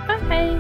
Hi.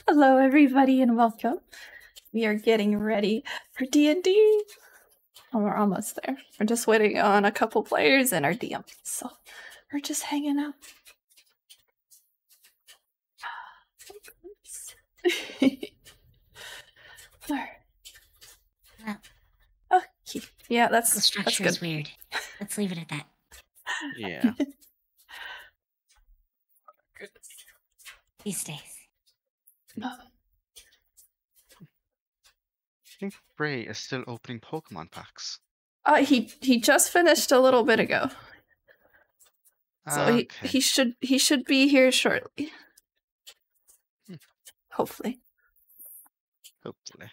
Hello everybody and welcome. We are getting ready for D&D. Oh, we're almost there. We're just waiting on a couple players and our DM. So we're just hanging out. Okay. Yeah, The structure that's is weird. Let's leave it at that. Yeah. These days. I think Fray is still opening Pokemon packs. He just finished a little bit ago. So Okay. he should be here shortly. Hopefully. Hopefully.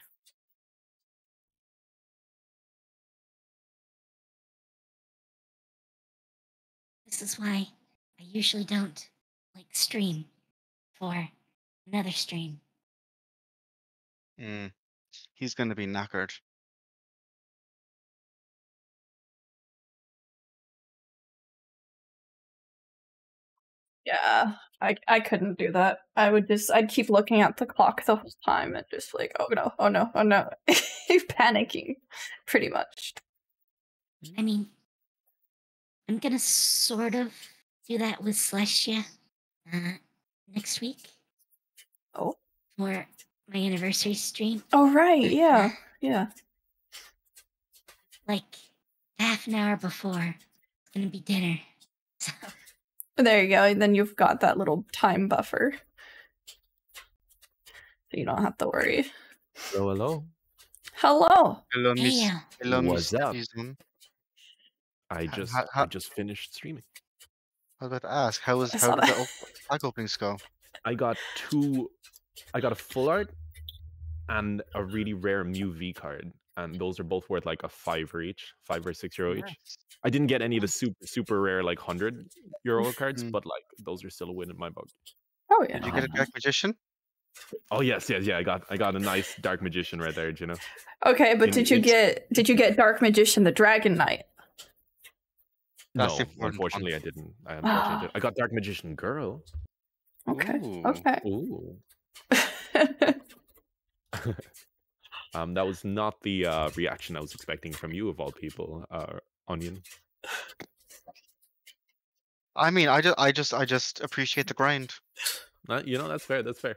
This is why I usually don't stream for another stream. He's gonna be knackered. Yeah, I couldn't do that. I'd keep looking at the clock the whole time and just like, oh no, oh no, oh no. Panicking, pretty much. I mean, I'm gonna sort of do that with Celestia next week. Oh. For my anniversary stream. Oh right, yeah, yeah. Like half an hour before, it's gonna be dinner. So. There you go. And then you've got that little time buffer, so you don't have to worry. Hello, hello. Hello. Hello, Miss. Yeah. Hello, What's Miss up? Season. I just finished streaming. I was about to ask, how did saw the pack openings go? I got a full art and a really rare Mew V card, and those are both worth like a €5 each, €5 or €6 each. Nice. I didn't get any of the super rare like €100 cards, but like those are still a win in my book. Oh yeah. Did you get a Dark Magician? Oh yes. I got a nice Dark Magician right there, you know. Okay, but did you get Dark Magician the Dragon Knight? That's No, the important unfortunately one. I didn't. Unfortunately did. I got Dark Magician Girl. Okay. Ooh. Okay. Ooh. That was not the reaction I was expecting from you, of all people, Onion. I mean, I just appreciate the grind. You know, that's fair. That's fair.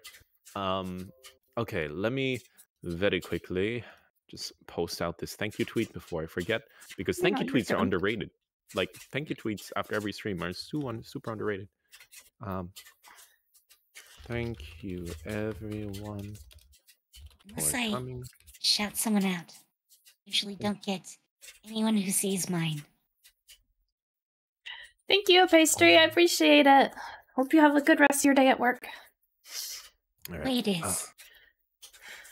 Okay, let me very quickly just post out this thank you tweet before I forget, because thank Yeah, you you're tweets are good. underrated. Like, thank you tweets after every stream are super underrated. Thank you, everyone, Unless for I coming. shout someone out. Usually don't get anyone who sees mine. Thank you, Pastry. I appreciate it. Hope you have a good rest of your day at work. All right. Way it is.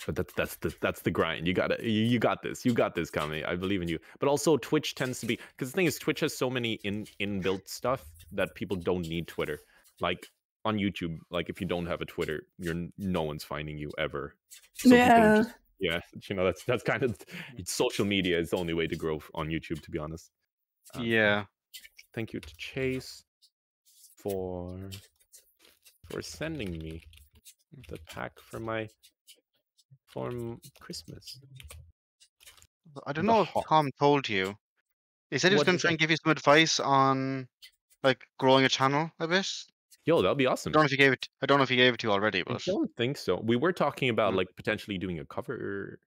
But that's the grind. You got this. You got this, Kami. I believe in you. But also, Twitch tends to be, because the thing is, Twitch has so many inbuilt stuff that people don't need Twitter. Like on YouTube, like if you don't have a Twitter, no one's finding you ever. So people are just, you know, that's kind of social media is the only way to grow on YouTube, to be honest. Yeah. Thank you to Chase for sending me the pack for Christmas. I don't know if Tom told you. He said he was going to try and give you some advice on, like, growing a channel a bit. Yo, that'd be awesome. I don't know if he gave it. I don't know if he gave it to you already, but I don't think so. We were talking about like potentially doing a cover.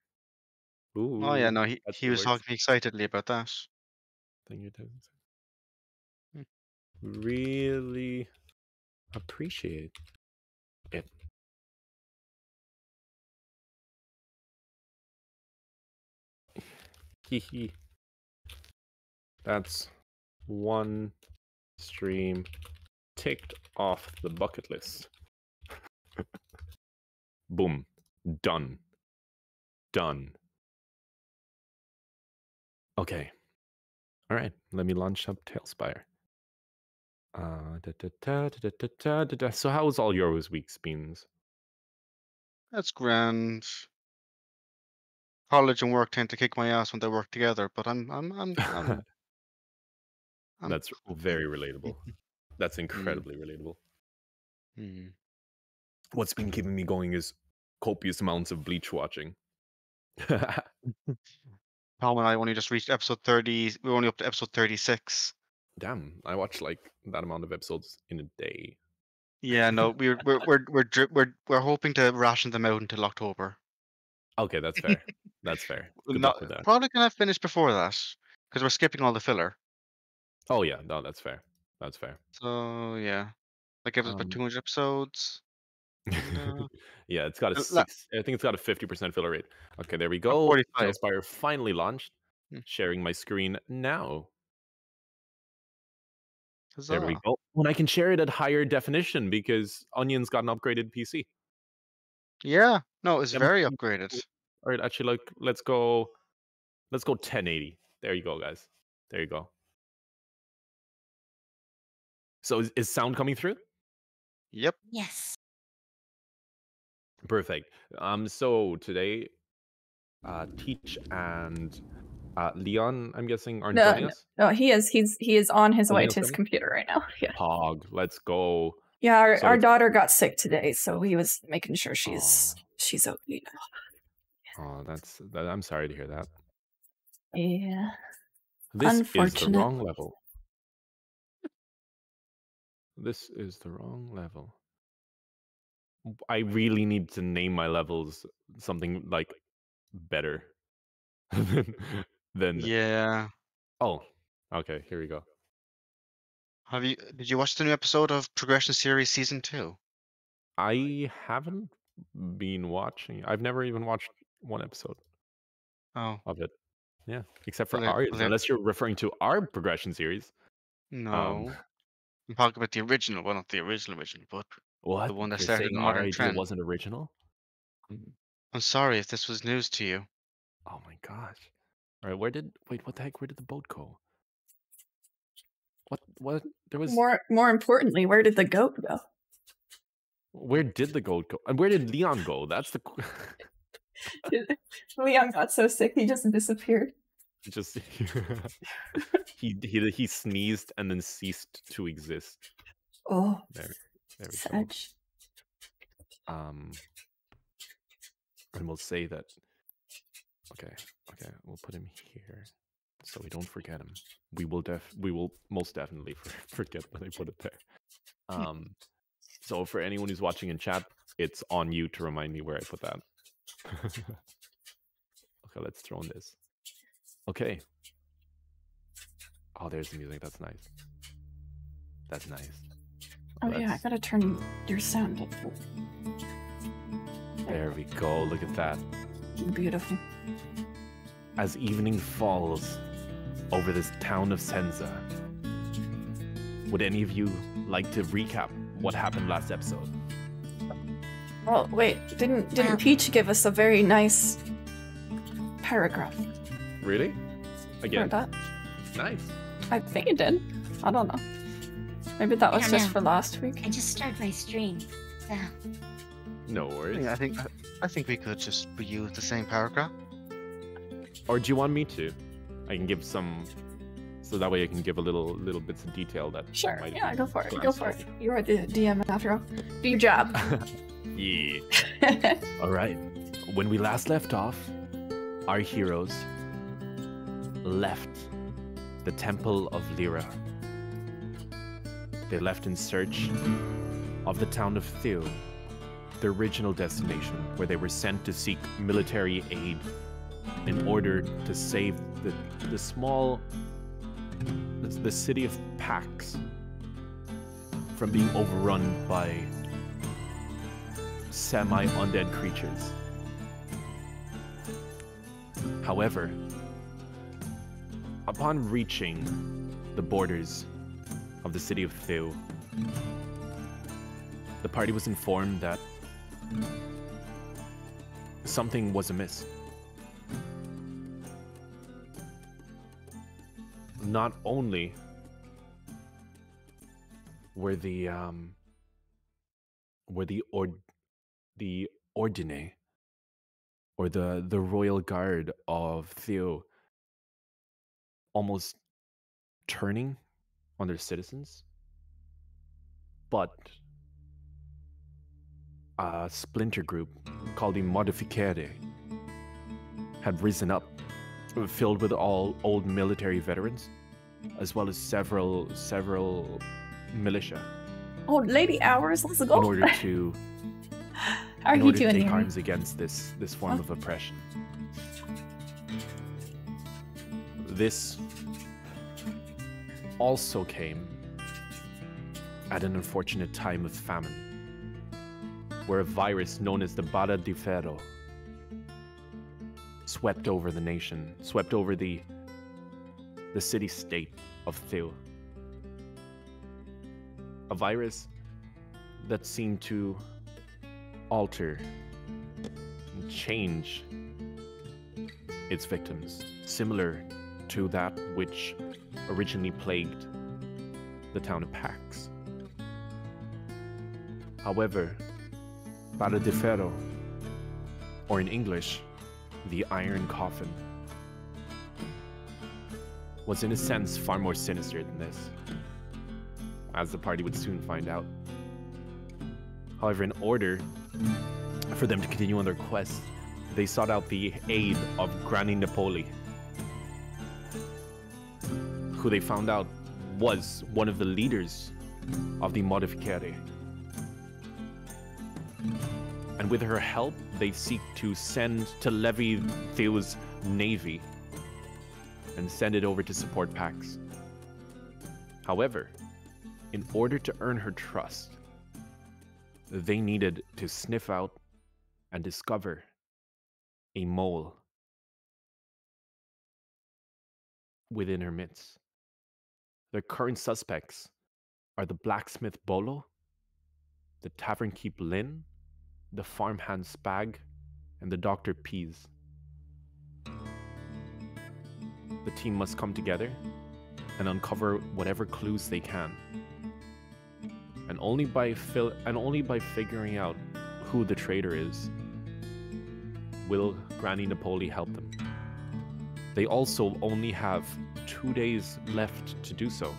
Ooh, oh yeah, no, he was talking excitedly about that. Thank you. Really appreciate it. Hehe. That's one stream ticked off the bucket list. Boom. Done. Okay. All right. Let me launch up Tailspire. So how was all your week's beans? That's grand. College and work tend to kick my ass when they work together, but I'm That's very relatable. That's incredibly relatable. What's been keeping me going is copious amounts of Bleach watching. Palm and I only just reached episode 30. We're only up to episode 36. Damn, I watched like that amount of episodes in a day. Yeah, no, we're hoping to ration them out until October. Okay, that's fair. That's fair. Good luck with that. Probably gonna finish before that because we're skipping all the filler. Oh yeah, no, that's fair. That's fair. So yeah, that gives us about 200 episodes. Yeah, it's got a 6. I think it's got a 50% filler rate. Okay, there we go. 45. Tailspire finally launched. Sharing my screen now. Huzzah. There we go. When I can share it at higher definition because Onion's got an upgraded PC. Yeah, no, it's very upgraded. All right, actually, like let's go 1080. There you go, guys. There you go. So is sound coming through? Yep. Yes. Perfect. So today, Teach and Leon, I'm guessing, aren't joining us? No, he is. He is on his way to his computer right now. Yeah. Pog, let's go. Yeah, our daughter got sick today, so he was making sure she's okay now. Oh, I'm sorry to hear that. Yeah. This is the wrong level. This is the wrong level. I really need to name my levels something like better than Yeah. Oh, okay, here we go. Did you watch the new episode of Progression Series Season 2? I haven't been watching. I've never even watched one episode of it. Yeah, except for ours, unless you're referring to our Progression series. No. I'm talking about the original, well, not the original, but what? the one that You're started saying the our modern idea trend. wasn't original? I'm sorry if this was news to you. Oh my gosh. All right, what the heck? Where did the boat go? What? There was more importantly, where did the goat go? Where did the goat go? And where did Leon go? That's the Leon got so sick he just disappeared. Just he sneezed and then ceased to exist. Oh, there we go. And we'll say that Okay, we'll put him here so we don't forget him. We will most definitely forget when I put it there. So for anyone who's watching in chat, it's on you to remind me where I put that. Okay, let's throw in this. Okay. Oh, there's the music. That's nice. That's nice. Oh yeah, I gotta turn your sound up. There we go. Look at that. Beautiful. As evening falls over this town of Senza, would any of you like to recap what happened last episode? Oh wait, didn't Peach give us a very nice paragraph? Really? Again? For that? Nice. I think it did. I don't know. Maybe that was just for last week. I just started my stream, so... No worries. I think we could just reuse the same paragraph. Or do you want me to? I can give some, so that way I can give a little bits of detail that. Sure. Yeah, go for it. Go for it. You are the DM after all. Do your job. Yeah. All right. When we last left off, our heroes left the Temple of Lyra. They left in search of the town of Theo, the original destination where they were sent to seek military aid in order to save the city of Pax from being overrun by semi-undead creatures. However, upon reaching the borders of the city of Theo, the party was informed that something was amiss. Not only were the Ordine, or the royal guard of Theo, almost turning on their citizens, but a splinter group called the Modificare had risen up, filled with all old military veterans, as well as several militia. Oh, lady hours, let's go. In order to How are you doing take here? arms against this form of oppression. This also came at an unfortunate time of famine, where a virus known as the Bada di Ferro swept over the nation, swept over the city-state of Theo. A virus that seemed to alter and change its victims, similar to that which originally plagued the town of Pax. However, Bada di Ferro, or in English, the Iron Coffin, was in a sense far more sinister than this, as the party would soon find out. However, in order for them to continue on their quest, they sought out the aid of Granny Napoli, who they found out was one of the leaders of the Modificare. And with her help, they seek to levy Theo's navy and send it over to support Pax. However, in order to earn her trust, they needed to sniff out and discover a mole within her midst. Their current suspects are the blacksmith Bolo, the tavern keep Lynn, the farmhand Spag, and the doctor Peas. The team must come together and uncover whatever clues they can. And only by figuring out who the traitor is will Granny Napoli help them. They also only have 2 days left to do so,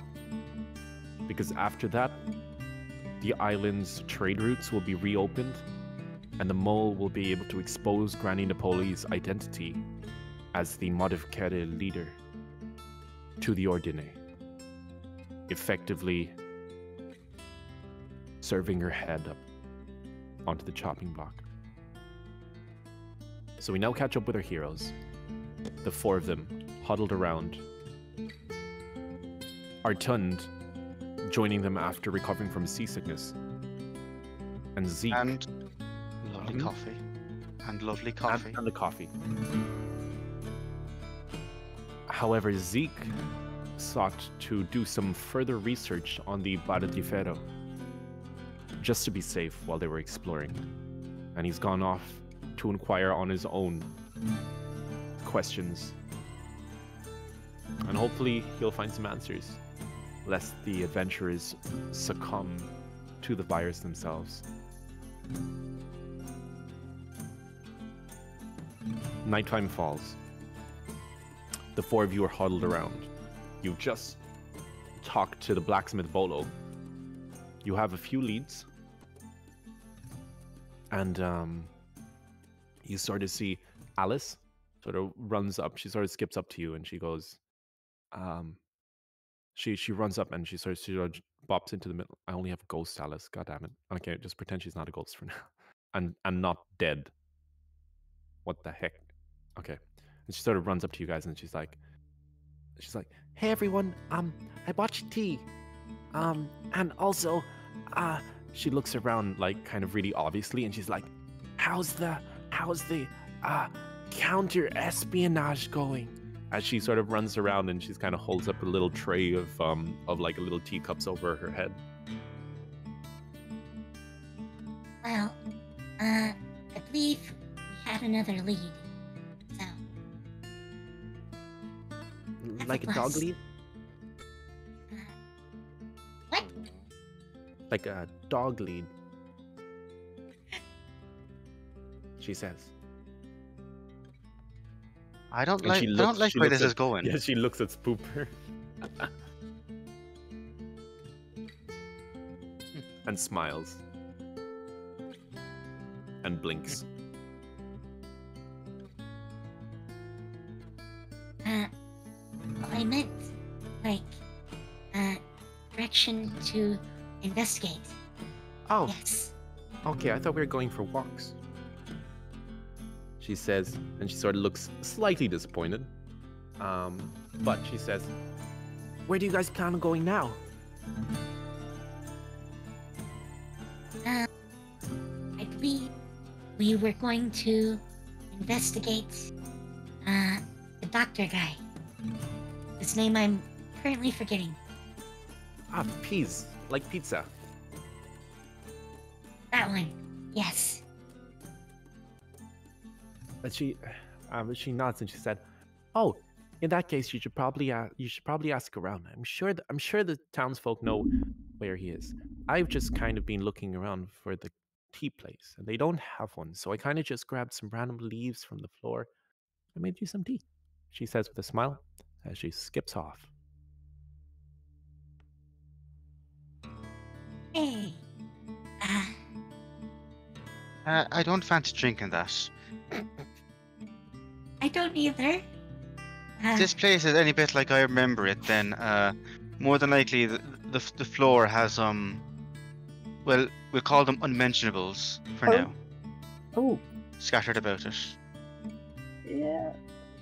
because after that, the island's trade routes will be reopened, and the mole will be able to expose Granny Napoli's identity as the Modificare leader to the Ordine, effectively serving her head up onto the chopping block. So we now catch up with our heroes. The four of them huddled around. Artund joining them after recovering from seasickness. And Zeke. And lovely coffee. And lovely coffee. And the coffee. However, Zeke sought to do some further research on the Barra di Ferro, just to be safe while they were exploring. And he's gone off to inquire on his own questions. And hopefully he'll find some answers, lest the adventurers succumb to the virus themselves. Nighttime falls. The four of you are huddled around. You've just talked to the blacksmith Bolo. You have a few leads. And you sort of see Alice sort of runs up. She sort of skips up to you and she goes, she runs up and she sort of bops into the middle. I only have a ghost, Alice. God damn it. Okay, just pretend she's not a ghost for now. And not dead. What the heck? Okay. And she sort of runs up to you guys and she's like, hey everyone, I bought you tea. And also, she looks around like kind of really obviously and she's like, how's the counter espionage going? As she sort of runs around and she's kind of holds up a little tray of like a little teacups over her head. Well, I believe we had another lead. So. Like a dog lead? What? Like a dog lead. She says. I don't like where this is going. Yeah, she looks at Spooper. And smiles. And blinks. I meant, like, direction to investigate. Oh. Yes. Okay, I thought we were going for walks. She says, and she sort of looks slightly disappointed. But she says, where do you guys plan on going now? I believe we were going to investigate, the doctor guy. His name I'm currently forgetting. Ah, peas, like pizza. That one, yes. But she nods and she said, "Oh, in that case, you should probably ask around. I'm sure the townsfolk know where he is. I've just kind of been looking around for the tea place, and they don't have one. So I kind of just grabbed some random leaves from the floor. I made you some tea," she says with a smile as she skips off. Hey. I don't fancy drinking that. I don't either. This place is any bit like I remember it, then more than likely the floor has well, we'll call them unmentionables for now. Oh. Scattered about it. Yeah.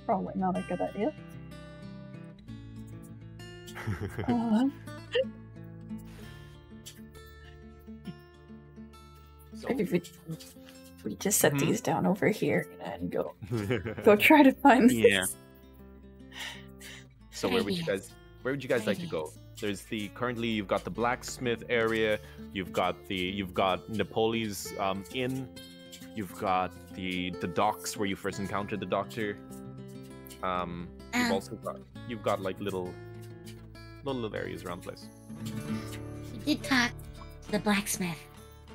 Probably not a good idea. We just set these down over here and go try to find this. Yeah. So where would you guys like to go? There's currently you've got the blacksmith area, you've got Napoli's inn, you've got the docks where you first encountered the doctor. You've got like little areas around the place. We did talk to the blacksmith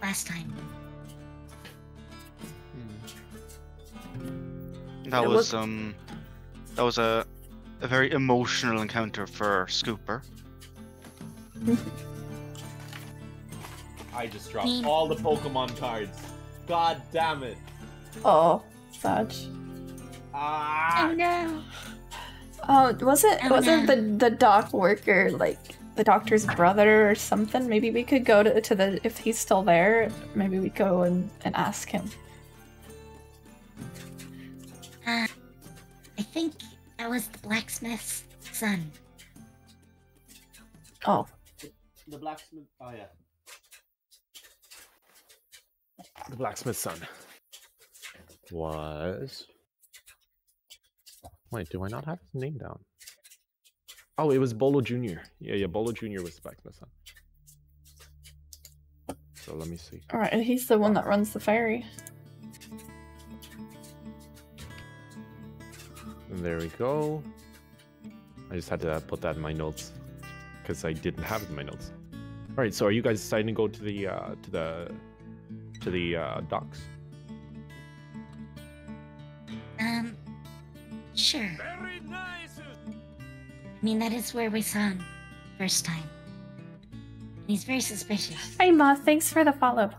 last time. That was a very emotional encounter for Scooper. I just dropped all the Pokemon cards. God damn it. Oh, Saj. Oh no! Wasn't the dock worker like the doctor's brother or something? Maybe we could go to the if he's still there. Maybe we go and ask him. I think that was the blacksmith's son. Oh. The blacksmith. Oh yeah. The blacksmith's son was. Wait, do I not have his name down? Oh, it was Bolo Jr. Yeah, Bolo Jr. was the blacksmith's son. So let me see. All right, he's the one that runs the ferry. And there we go. I just had to put that in my notes because I didn't have it in my notes. All right, so are you guys deciding to go to the docks? Sure. Very nice. I mean, that is where we saw him first time. And he's very suspicious. Hey Ma, thanks for the follow.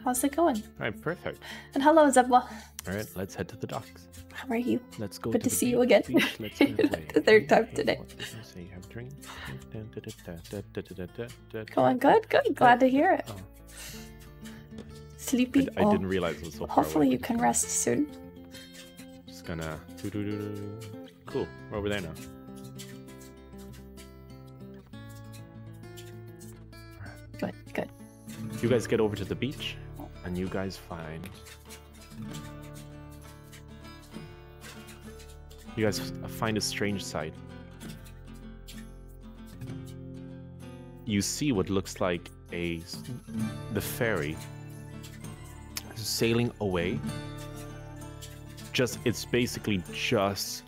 How's it going? All right, perfect. And hello, Zebla. All right, let's head to the docks. How are you? Let's go. Good to the see you again. beach. Let's get away. The third time today. What did I say? Have a drink. Going good, good. Glad to hear it. Oh. Sleepy. I didn't realize it was so far Hopefully away. you can rest soon. Just gonna. Cool. We're over there now. Good, good. You guys get over to the beach, and you guys find. You guys find a strange sight. You see what looks like the ferry sailing away. It's basically just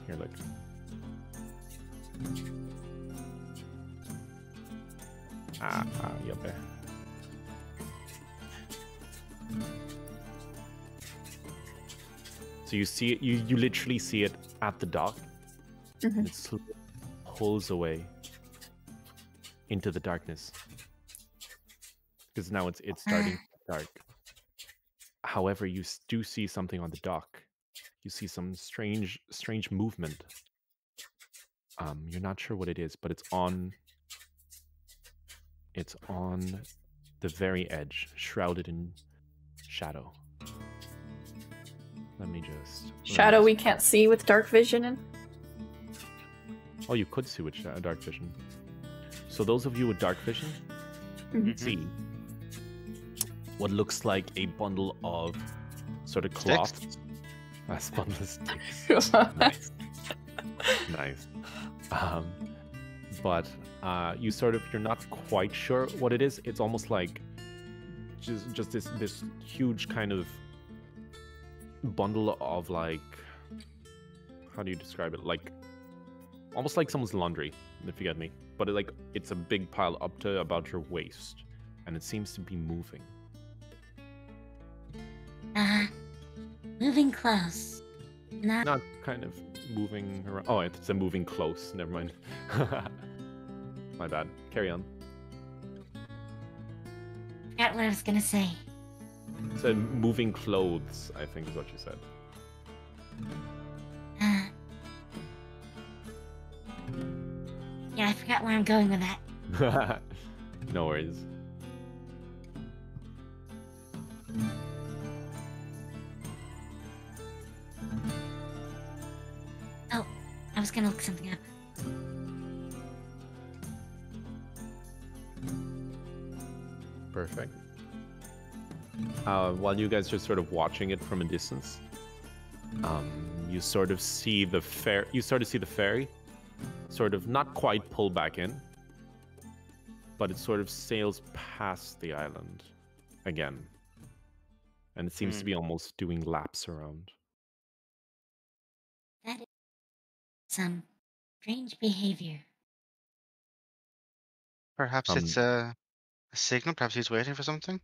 here. Look. Yep there. So you see it. You literally see it at the dock. Mm-hmm. And it slowly pulls away into the darkness because now it's starting dark. However, you do see something on the dock. You see some strange movement. You're not sure what it is, but it's on the very edge, shrouded in shadow. Let me just Shadow we can't see with dark vision in. Oh, you could see with dark vision. So those of you with dark vision see what looks like a bundle of sort of cloth. That's bundle of sticks. Nice. Nice. But you're not quite sure what it is. It's almost like just this huge kind of bundle of like, how do you describe it? Like almost like someone's laundry, if you get me. But it's a big pile up to about your waist, and it seems to be moving. Moving close. Not kind of moving around. Oh, it's a moving close. Never mind. My bad. Carry on. Forgot what I was gonna say. So moving clothes, I think is what you said. Yeah, I forgot where I'm going with that. No worries. Oh, I was gonna look something up. Perfect. While you guys are sort of watching it from a distance, you sort of see the ferry sort of not quite pull back in, but it sort of sails past the island again, and it seems to be almost doing laps around. That is some strange behavior. Perhaps it's a signal. Perhaps he's waiting for something.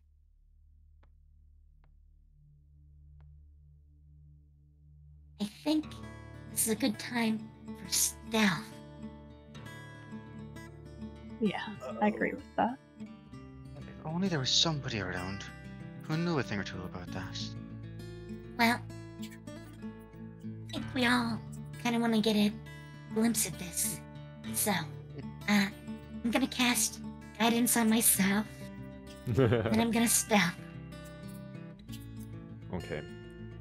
I think this is a good time for stealth. Yeah, I agree with that. If only there was somebody around who knew a thing or two about that. Well, I think we all kind of want to get a glimpse of this. So, I'm gonna cast guidance on myself, and I'm gonna stop. Okay.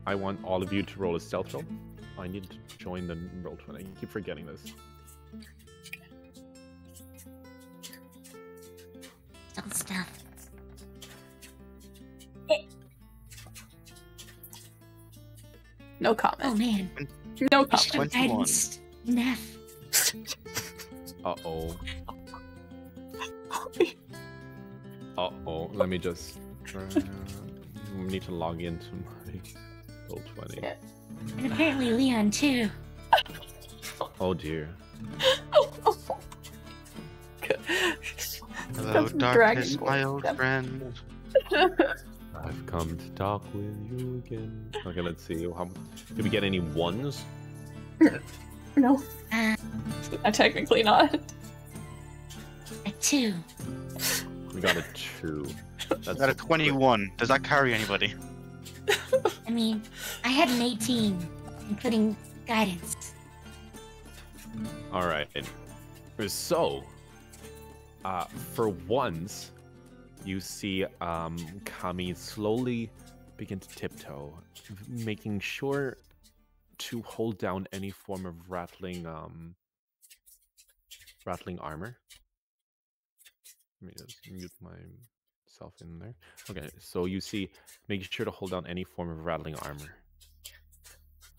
I want all of you to roll a stealth roll. I need to join the roll 20. I keep forgetting this. Stealth stuff. No comment. Oh man, No I should have 21. guidanced Neph. Uh-oh. Uh-oh. Let me just... need to log into my roll 20. Yeah. And apparently Leon too. Oh dear. Hello, Dragon darkness, Ball. my old Yep. friend. I've come to talk with you again. Okay, let's see. Did we get any ones? No, Uh, technically not. a 2. We got a 2. That's Got a 21. Does that carry anybody? I mean, I had an 18, including guidance. Alright. So, for once, you see Kami slowly begin to tiptoe, making sure to hold down any form of rattling armor. Let me just mute myself in there. Okay, so you see, making sure to hold down any form of rattling armor.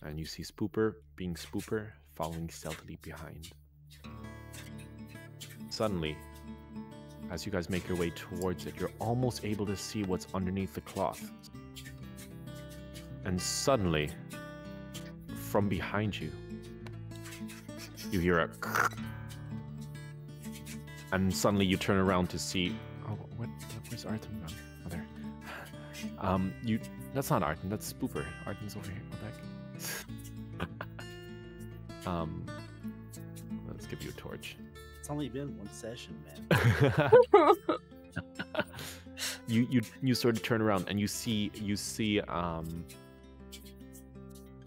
And you see Spooper being Spooper, following stealthily behind. Suddenly, as you guys make your way towards it, you're almost able to see what's underneath the cloth. And suddenly, from behind you, you hear a... And suddenly you turn around to see... Oh, where's Artem gone? Oh, there. That's not Artem, that's Spooper. Artem's over here. What the heck? Let's give you a torch. It's only been one session, man. you sort of turn around and you see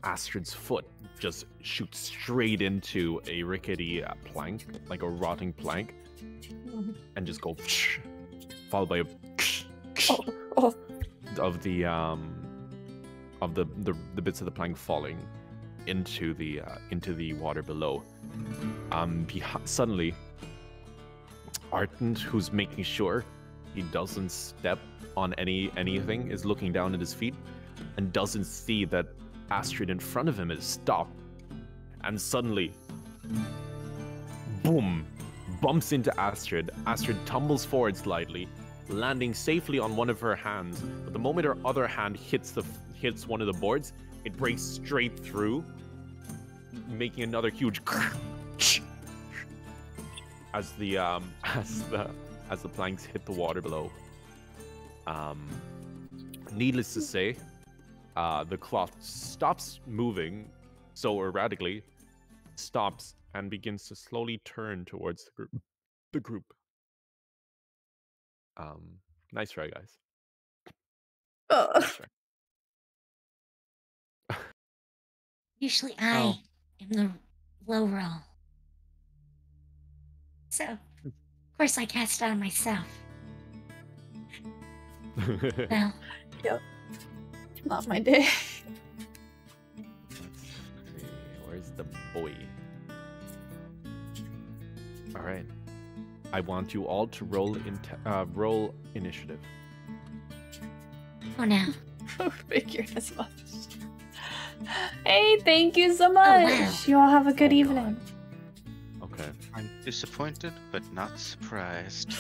Astrid's foot just shoot straight into a rickety plank, like a rotting plank, and just go followed by a of the bits of the plank falling into the water below. Suddenly, Artent, who's making sure he doesn't step on anything, is looking down at his feet and doesn't see that Astrid in front of him is stopped. And suddenly, boom, bumps into Astrid. Astrid tumbles forward slightly, landing safely on one of her hands. But the moment her other hand hits one of the boards, it breaks straight through, making another huge as the planks hit the water below. Needless to say, the cloth stops moving so erratically, stops and begins to slowly turn towards the group. Nice try, guys. Nice try. Usually I am the low roll. So, of course I cast it on myself. Well, Yep. Not my day. Let's see, where's the boy? All right. I want you all to roll initiative. oh no. Figured as much. Hey, thank you so much. wow. You all have a good Oh, evening. Okay. I'm disappointed, but not surprised.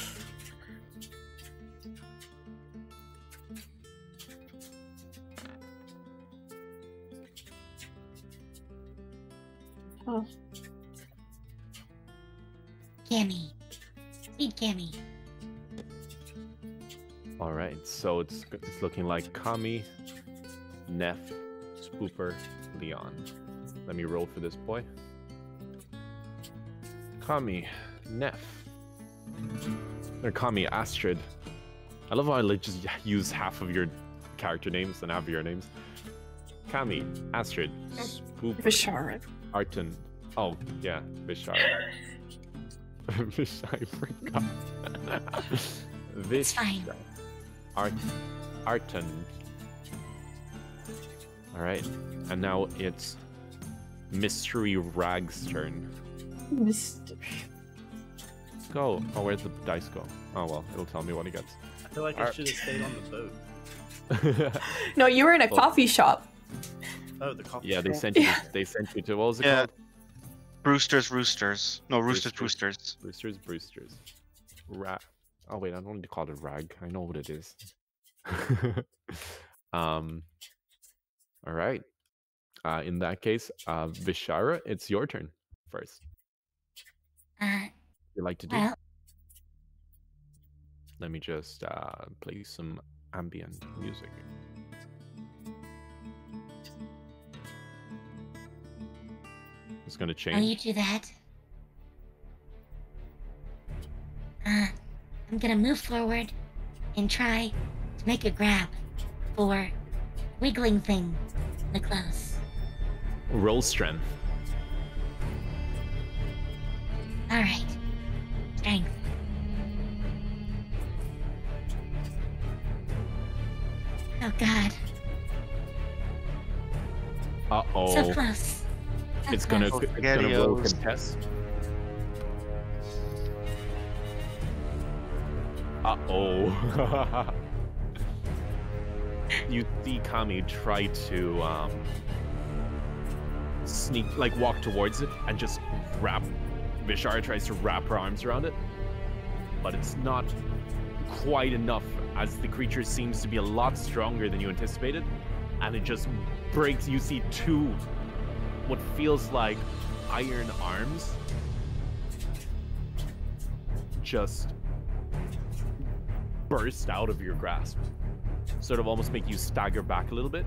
Oh, Cammy. Sweet Cammy. All right. So it's looking like Kami, Neph, Spooper, Leon. Let me roll for this boy. Kami, Neph. Or Kami, Astrid. I love how I just use half of your character names and half of your names. Nakami, Astrid, Spoop, Vishara. Arton. Oh, yeah, Vishara. I forgot. It's fine. Arton. Alright, and now it's Mystery Rag's turn. Mystery. Go. Oh, where'd the dice go? Oh, well, it'll tell me what he gets. I feel like I should have stayed on the boat. No, you were in a coffee shop. Oh, the coffee. Yeah, they shop. sent you. They sent you to what was it called? Brewster's Roosters. No, Roosters. Brewster's. Rag. Oh wait, I don't need to call it rag. I know what it is. All right. In that case, Vishara, it's your turn first. You like to do? Well, Let me just play some ambient music. It's gonna change. while you do that, I'm gonna move forward and try to make a grab for wiggling thing in the clothes. Roll strength. All right, strength. Oh God, Uh-oh. so close. So It's gonna close. roll contest. Uh-oh. You see Kami try to sneak, like walk towards it and just wrap. Vishara tries to wrap her arms around it, but it's not quite enough, as the creature seems to be a lot stronger than you anticipated, and it just breaks. You see two, what feels like iron arms, just burst out of your grasp, sort of almost make you stagger back a little bit.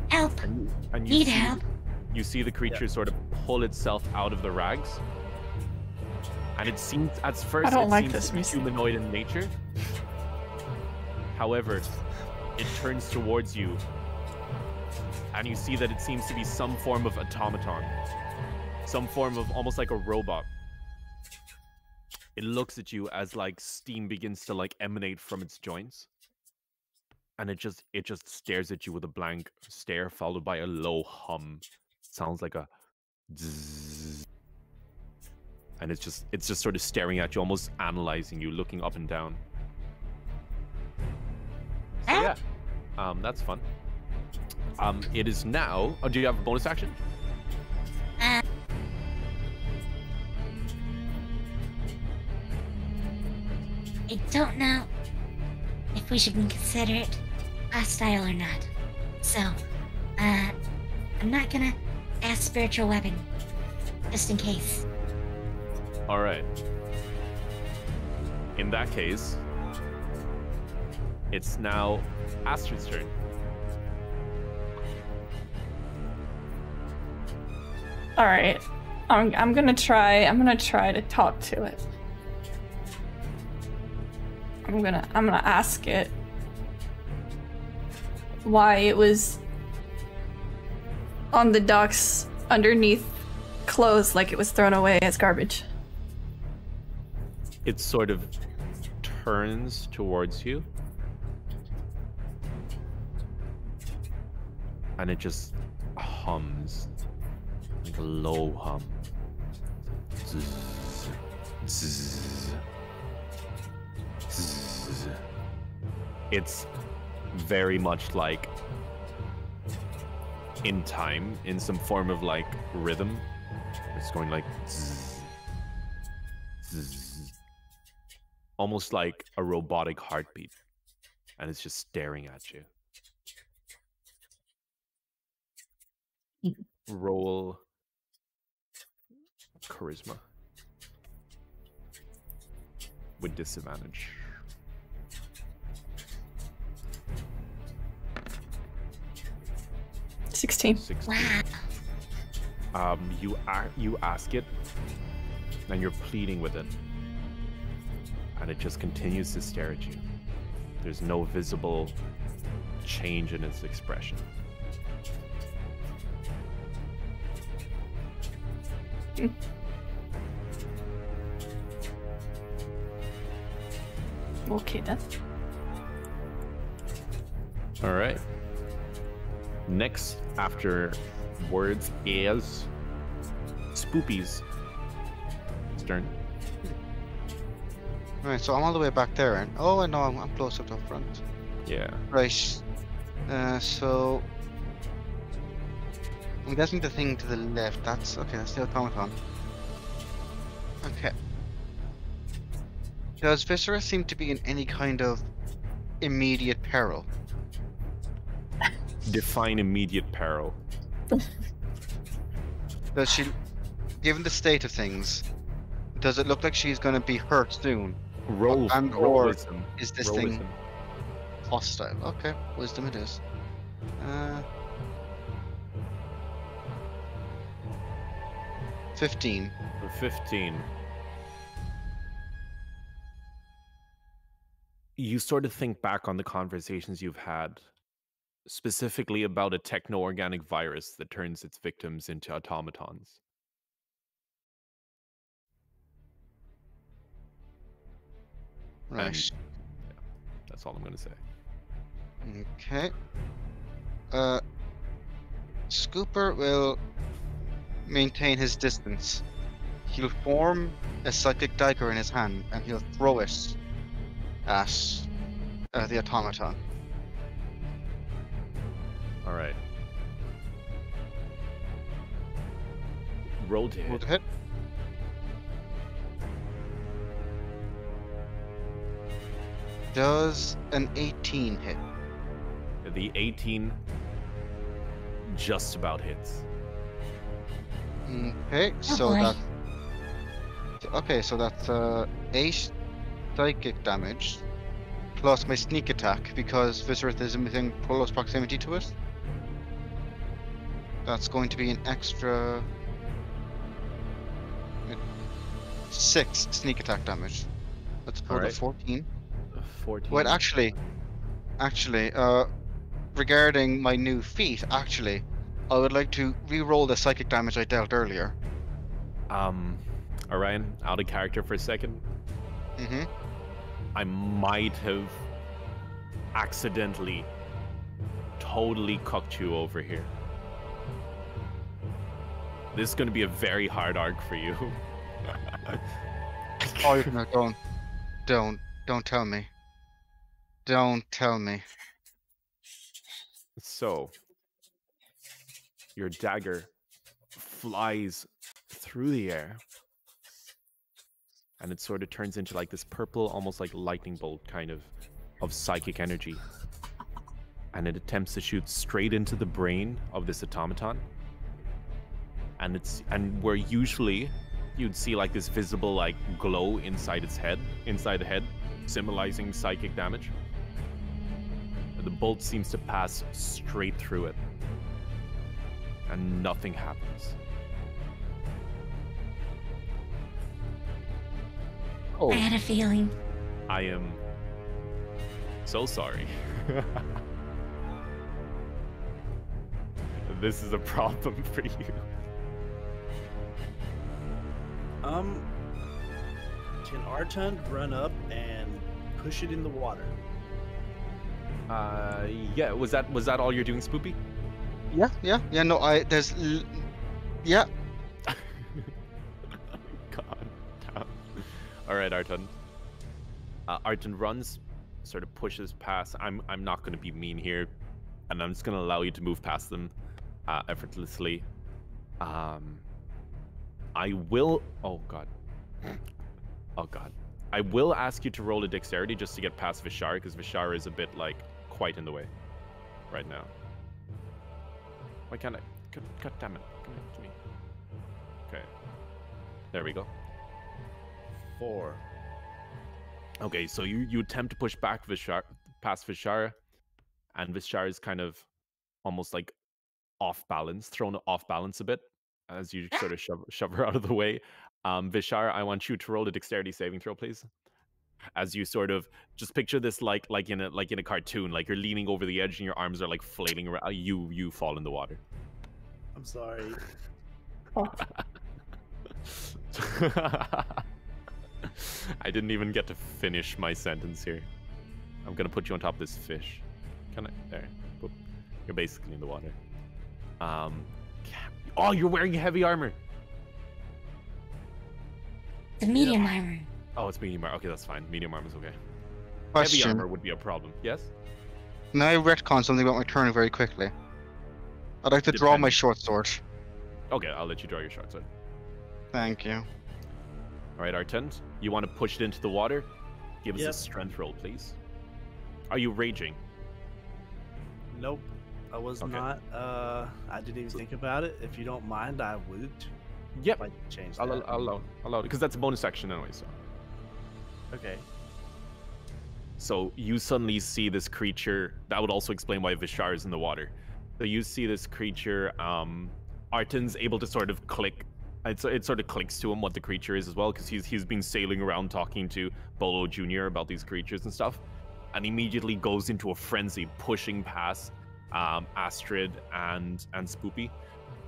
Help! And Need help. You see the creature sort of pull itself out of the rags, and it seems at first I don't like seems this to be music. humanoid in nature. However, it turns towards you, and you see that it seems to be some form of automaton, some form of almost like a robot. It looks at you as like steam begins to like emanate from its joints, and it just stares at you with a blank stare followed by a low hum. Sounds like a zzz. And it's just sort of staring at you, almost analyzing you, looking up and down. So yeah, that's fun. It is now. Oh, do you have a bonus action? I don't know if we should consider it hostile or not. So, I'm not gonna ask spiritual weapon, just in case. All right. In that case, it's now Astrid's turn. All right, I'm gonna try to talk to it. I'm gonna ask it why it was on the docks underneath clothes, like it was thrown away as garbage. It sort of turns towards you, and it just hums, like a low hum. Zzz, zzz, zzz. It's very much like in time, in some form of like rhythm. It's going like zzz, zzz. Almost like a robotic heartbeat, and it's just staring at you. Roll charisma with disadvantage. 16. 16. Wow. You ask it, and you're pleading with it, and it just continues to stare at you. There's no visible change in its expression. Okay then. All right. Next, after words, is Spoopy's turn. Right, so I'm all the way back there, and oh, I know I'm close up front. Yeah. Right. So I'm guessing the thing to the left. That's okay. That's the automaton. Okay. Does Viscera seem to be in any kind of immediate peril? Define immediate peril. Does she, given the state of things, does it look like she's going to be hurt soon? Roll or wisdom. is this Roll thing wisdom. hostile? Okay, wisdom it is. 15. 15. You sort of think back on the conversations you've had, specifically about a techno-organic virus that turns its victims into automatons. Right. And, yeah, that's all I'm going to say. Okay. Scooper will maintain his distance. He'll form a psychic dagger in his hand and he'll throw it at the automaton. All right. Roll to Roll hit. to hit. Does an 18 hit? The 18 just about hits. Okay, so boy. that's okay. So that's 8 psychic damage plus my sneak attack because Viscerith is within close proximity to it. That's going to be an extra 6 sneak attack damage. Let's pull the Alright. 14. 14. Wait, actually, regarding my new feat, actually, I would like to re-roll the psychic damage I dealt earlier. Orion, out of character for a second. Mm-hmm. I might have accidentally totally cucked you over here. This is going to be a very hard arc for you. Oh, you're gonna don't tell me. Don't tell me. So, your dagger flies through the air, and it sort of turns into like this purple, almost like lightning bolt kind of psychic energy. And it attempts to shoot straight into the brain of this automaton. And where usually you'd see like this visible like glow inside the head, symbolizing psychic damage. The bolt seems to pass straight through it, and nothing happens. Oh, I had a feeling. I am so sorry. This is a problem for you. Can Artund run up and push it in the water? Yeah. Was that all you're doing, Spoopy? yeah. No, yeah. God damn. All right, Artun. Artun runs, sort of pushes past. I'm not going to be mean here, and I'm just going to allow you to move past them effortlessly. I will. Oh God. Oh God. I will ask you to roll a dexterity just to get past Vishar, because Vishar is a bit like quite in the way right now. Why can't I? God damn it! Come to me. Okay. There we go. 4. Okay, so you attempt to push back past Vishar, and Vishar is kind of almost like thrown off balance a bit as you sort of shove her out of the way. Vishar, I want you to roll a dexterity saving throw, please. as you sort of just picture this like in a cartoon, like you're leaning over the edge and your arms are like flailing around. You fall in the water. I'm sorry. Oh, I didn't even get to finish my sentence here. I'm gonna put you on top of this fish. Can I? There. Boop. You're basically in the water. Oh, you're wearing heavy armor. The medium armor. Oh, it's medium armor. Okay, that's fine. Medium armor is okay. Heavy Question. armor would be a problem. Yes? Can I retcon something about my turn very quickly? I'd like to draw my Depends. short sword. Okay, I'll let you draw your short sword. Thank you. All right, Artent, you want to push it into the water? Give us Yep. a strength roll, please. Are you raging? Nope. I was Okay. not. I didn't even think about it. If you don't mind, I would. Yep. Like change that. I'll allow it because that's a bonus action anyway. Okay. So you suddenly see this creature. That would also explain why Vishar is in the water. So you see this creature. Arten's able to sort of click. It sort of clicks to him what the creature is as well, because he's been sailing around talking to Bolo Jr. about these creatures and stuff, and immediately goes into a frenzy, pushing past Astrid and Spoopy,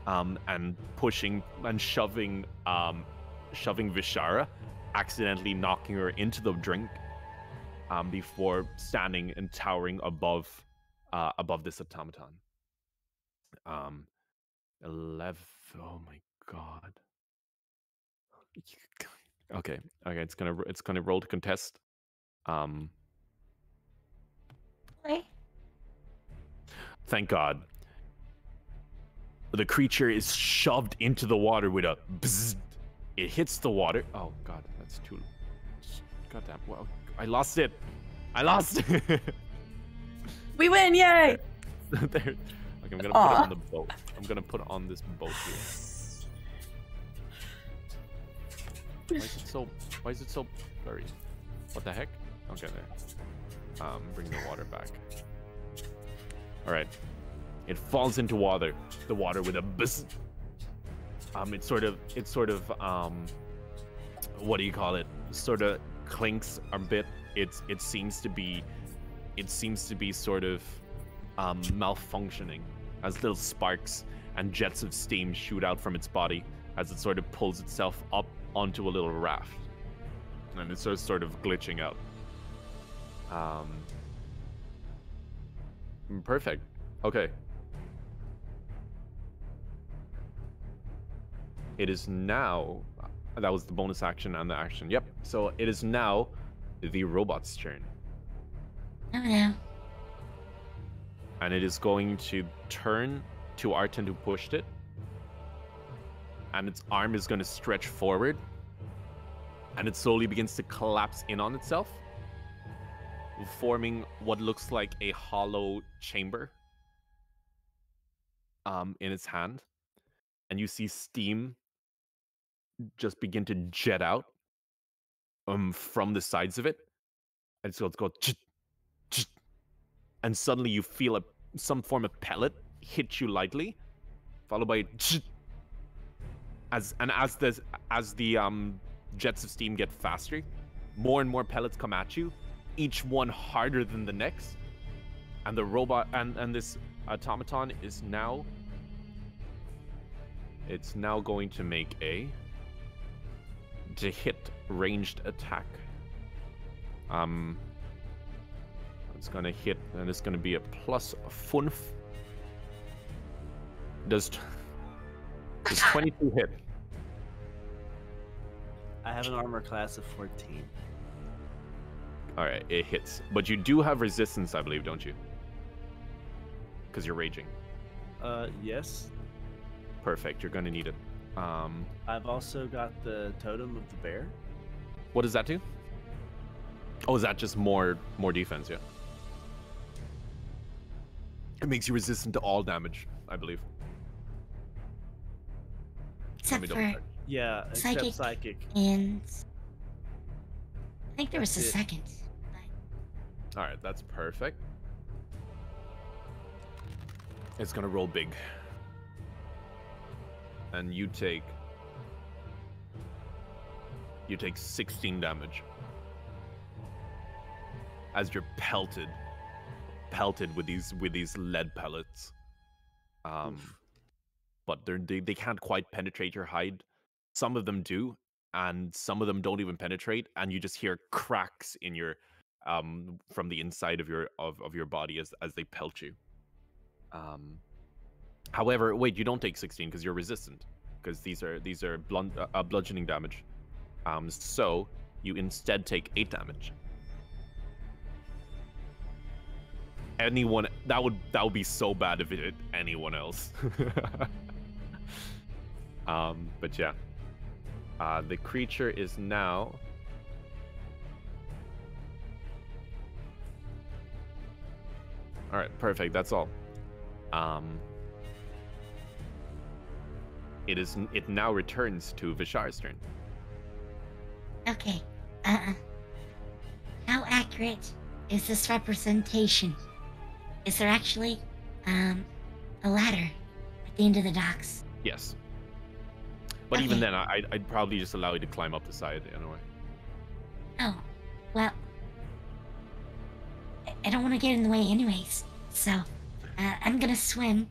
and pushing and shoving Vishara, accidentally knocking her into the drink, before standing and towering above this automaton. 11. Oh my god. Okay, it's gonna roll to contest. Right? Thank God. The creature is shoved into the water with a bzzz. It hits the water. Oh god, that's too. Goddamn. Well, I lost it. I lost it. we win! Yay! There. Okay, I'm gonna put it on the boat. I'm gonna put it on this boat here. Why is it so blurry? What the heck? Okay, there. Bring the water back. All right. It falls into the water with a buzz. It sort of what do you call it? Sort of clinks a bit. It seems to be sort of malfunctioning as little sparks and jets of steam shoot out from its body as it sort of pulls itself up onto a little raft, and it's sort of glitching out. Perfect. Okay. It is now. That was the bonus action and the action. Yep. So it is now the robot's turn, Oh no. and it is going to turn to Arten, who pushed it, and its arm is going to stretch forward, and it slowly begins to collapse in on itself, forming what looks like a hollow chamber in its hand. And you see steam just begin to jet out from the sides of it. And so it's going ch-ch, ch-ch, and suddenly you feel some form of pellet hit you lightly, followed by ch-ch, as the jets of steam get faster, more and more pellets come at you, each one harder than the next, and the robot and this automaton is now going to make to hit ranged attack. It's gonna hit, and it's gonna be a +5. Does 22 hit? I have an armor class of 14. All right, it hits, but you do have resistance, I believe, don't you? Because you're raging. Yes. Perfect. You're gonna need it. I've also got the totem of the bear. What does that do? Oh, is that just more defense? Yeah. It makes you resistant to all damage, I believe. Let me Except double for check. Yeah, except Psychic. psychic. and I think there was a That's it. second. All right, that's perfect. It's gonna roll big, and you take 16 damage. as you're pelted with these lead pellets. But they can't quite penetrate your hide. Some of them do, and some of them don't even penetrate, and you just hear cracks in your from the inside of your body as they pelt you. However, wait, you don't take 16 because you're resistant, because these are bludgeoning damage. So you instead take 8 damage. Anyone that would be so bad if it hit anyone else. But yeah, the creature is now. All right, perfect. That's all. It now returns to Vishar's turn. Okay. How accurate is this representation? Is there actually a ladder at the end of the docks? Yes. But even then, I'd probably just allow you to climb up the side anyway. Oh, well, I don't want to get in the way anyways, so I'm gonna swim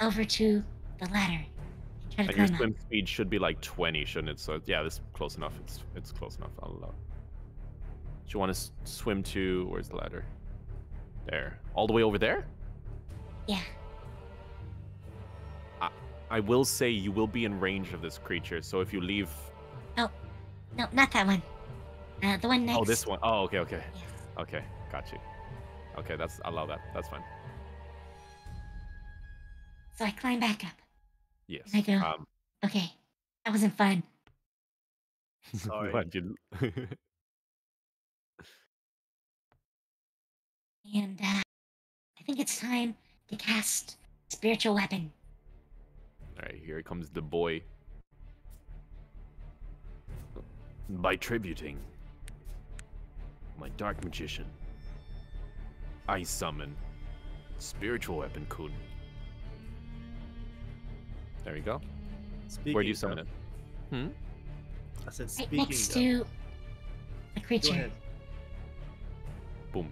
over to the ladder and try to And your climb swim up. speed should be like 20, shouldn't it? So yeah, this is close enough. It's close enough. I'll allow. Do you want to swim to, where's the ladder? There. All the way over there? Yeah. I will say you will be in range of this creature, so if you leave... No, not that one. The one next. Oh, this one. Oh, okay. Yes. Okay, got you. Okay, I'll allow that. That's fine. So I climb back up. Yes. And I go, okay, that wasn't fun. Sorry. What, you... And I think it's time to cast Spiritual Weapon. Alright, here comes the boy. By tributing my Dark Magician, I summon Spiritual Weapon Kun. There you go. Where do you summon it? I said Right speaking next of. to the Go creature. ahead. Boom.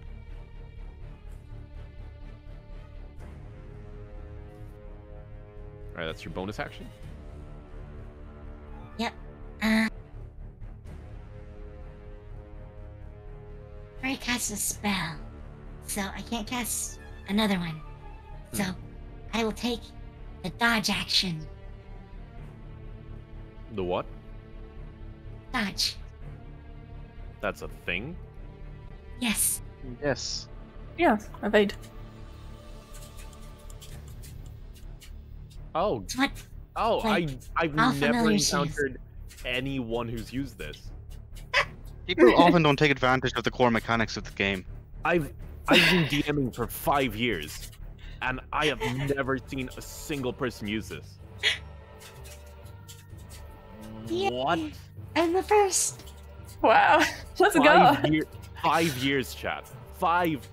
Alright, that's your bonus action. Yep. Fray casts a spell, so I can't cast another one. So I will take the dodge action. The what? Dodge. That's a thing? Yes. Yes. Yeah, evade. Oh, It's what? I've all never familiar shoes. encountered anyone who's used this. People often don't take advantage of the core mechanics of the game. I've been DMing for 5 years, and I have never seen a single person use this. Yeah. What? I'm the first. Wow, let's go. 5 years, chat. 5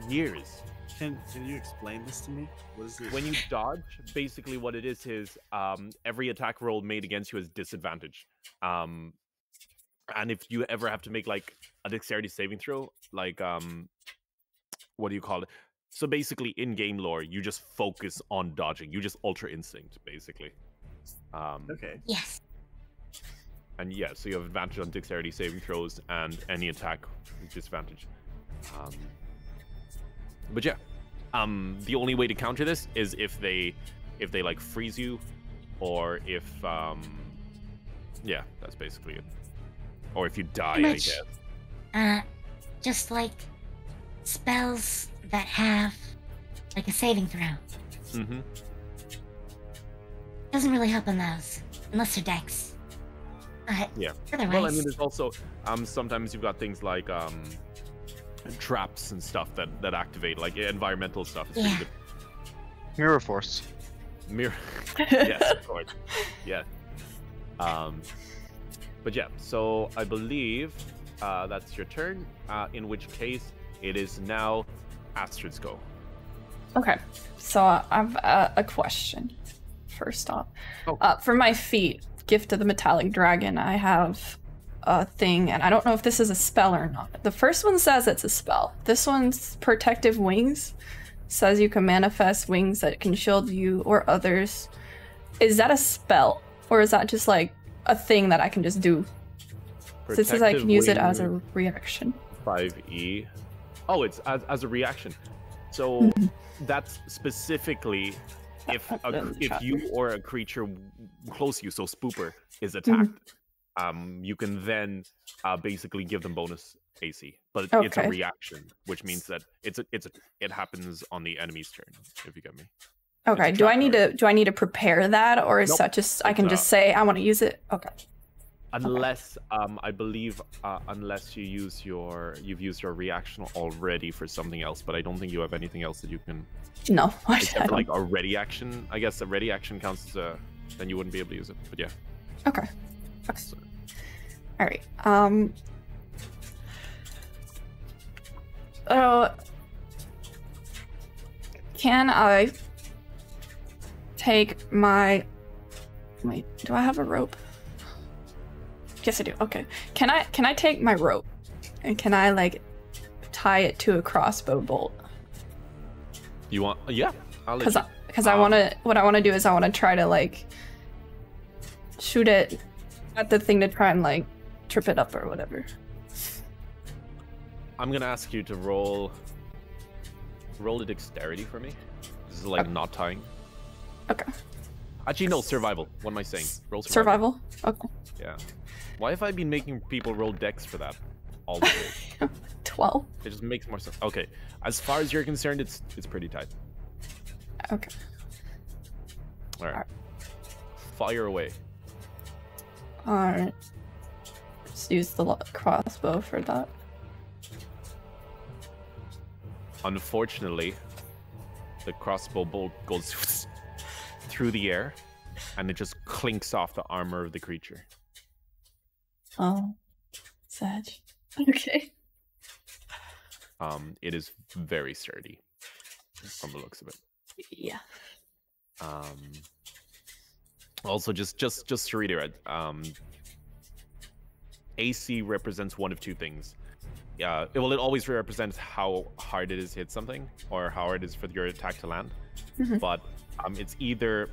years. Can you explain this to me? What is this? When you dodge, basically what it is every attack roll made against you has disadvantage. And if you ever have to make like a dexterity saving throw, like what do you call it? So basically, in game lore, you just focus on dodging. You just ultra instinct, basically. Okay. Yes. And yeah, so you have advantage on dexterity saving throws and any attack with disadvantage. But yeah, the only way to counter this is if they like freeze you, or if yeah, that's basically it. Or if you die, I Much. guess. Just like spells that have like a saving throw. Mm-hmm. Doesn't really help on those, unless they're dex. But Yeah. otherwise, Well, I mean, there's also sometimes you've got things like traps and stuff that activate, like environmental stuff. It's pretty Yeah. good. Mirror Force. Mirror. Yes, of course. Yeah. But yeah, so I believe that's your turn. In which case, it is now Astrid's go. Okay, so I've a question. First off, Oh. for my feet, Gift of the Metallic Dragon, I have a thing, and I don't know if this is a spell or not. The first one says it's a spell. This one's Protective Wings. Says you can manifest wings that can shield you or others. Is that a spell? Or is that just like a thing that I can just do? So it says I can use it as a reaction. 5e. Oh, it's as a reaction. So that's specifically if you or a creature close to you, so Spooper, is attacked, you can then basically give them bonus AC. But it's a reaction, which means that it happens on the enemy's turn, if you get me. Okay. Do I need to prepare that, or is that just I can just say I want to use it? Okay. Unless I believe unless you've used your reaction already for something else, but I don't think you have anything else that you can. No, except like a ready action. I guess a ready action counts as then you wouldn't be able to use it. But yeah. Okay. So. All right. Can I take my? Wait, do I have a rope? Yes, I do. Okay. Can I take my rope and can I like tie it to a crossbow bolt? You want? Yeah. Because I want to. What I want to do is I want to try to like shoot it at the thing to try and like trip it up or whatever. I'm gonna ask you to roll a dexterity for me. This is like not tying. Okay. Actually, no, survival. What am I saying? Roll survival. Okay. Yeah. Why have I been making people roll dex for that all the way? 12. It just makes more sense. Okay. As far as you're concerned, it's pretty tight. Okay. All right. Fire away. All right. Just use the crossbow for that. Unfortunately, the crossbow bolt goes through the air, and it just clinks off the armor of the creature. Oh, sad. Okay. It is very sturdy, from the looks of it. Yeah. Also, just to reiterate, AC represents one of two things. It always represents how hard it is to hit something, or how hard it is for your attack to land. But it's either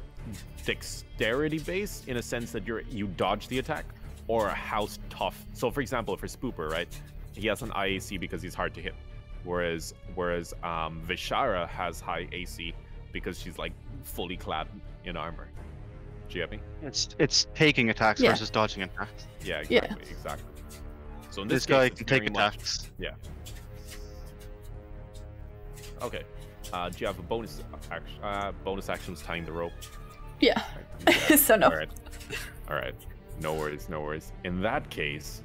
dexterity based in a sense that you dodge the attack, or how tough. So, for example, for Spooper, right, he has an IAC because he's hard to hit, whereas Vishara has high AC because she's like fully clad in armor. Do you get me? It's taking attacks versus dodging attacks. Yeah, exactly. So in this guy can take attacks. Yeah. Okay. Do you have a bonus action? Bonus action was tying the rope. Yeah. So no. All right. No worries. In that case,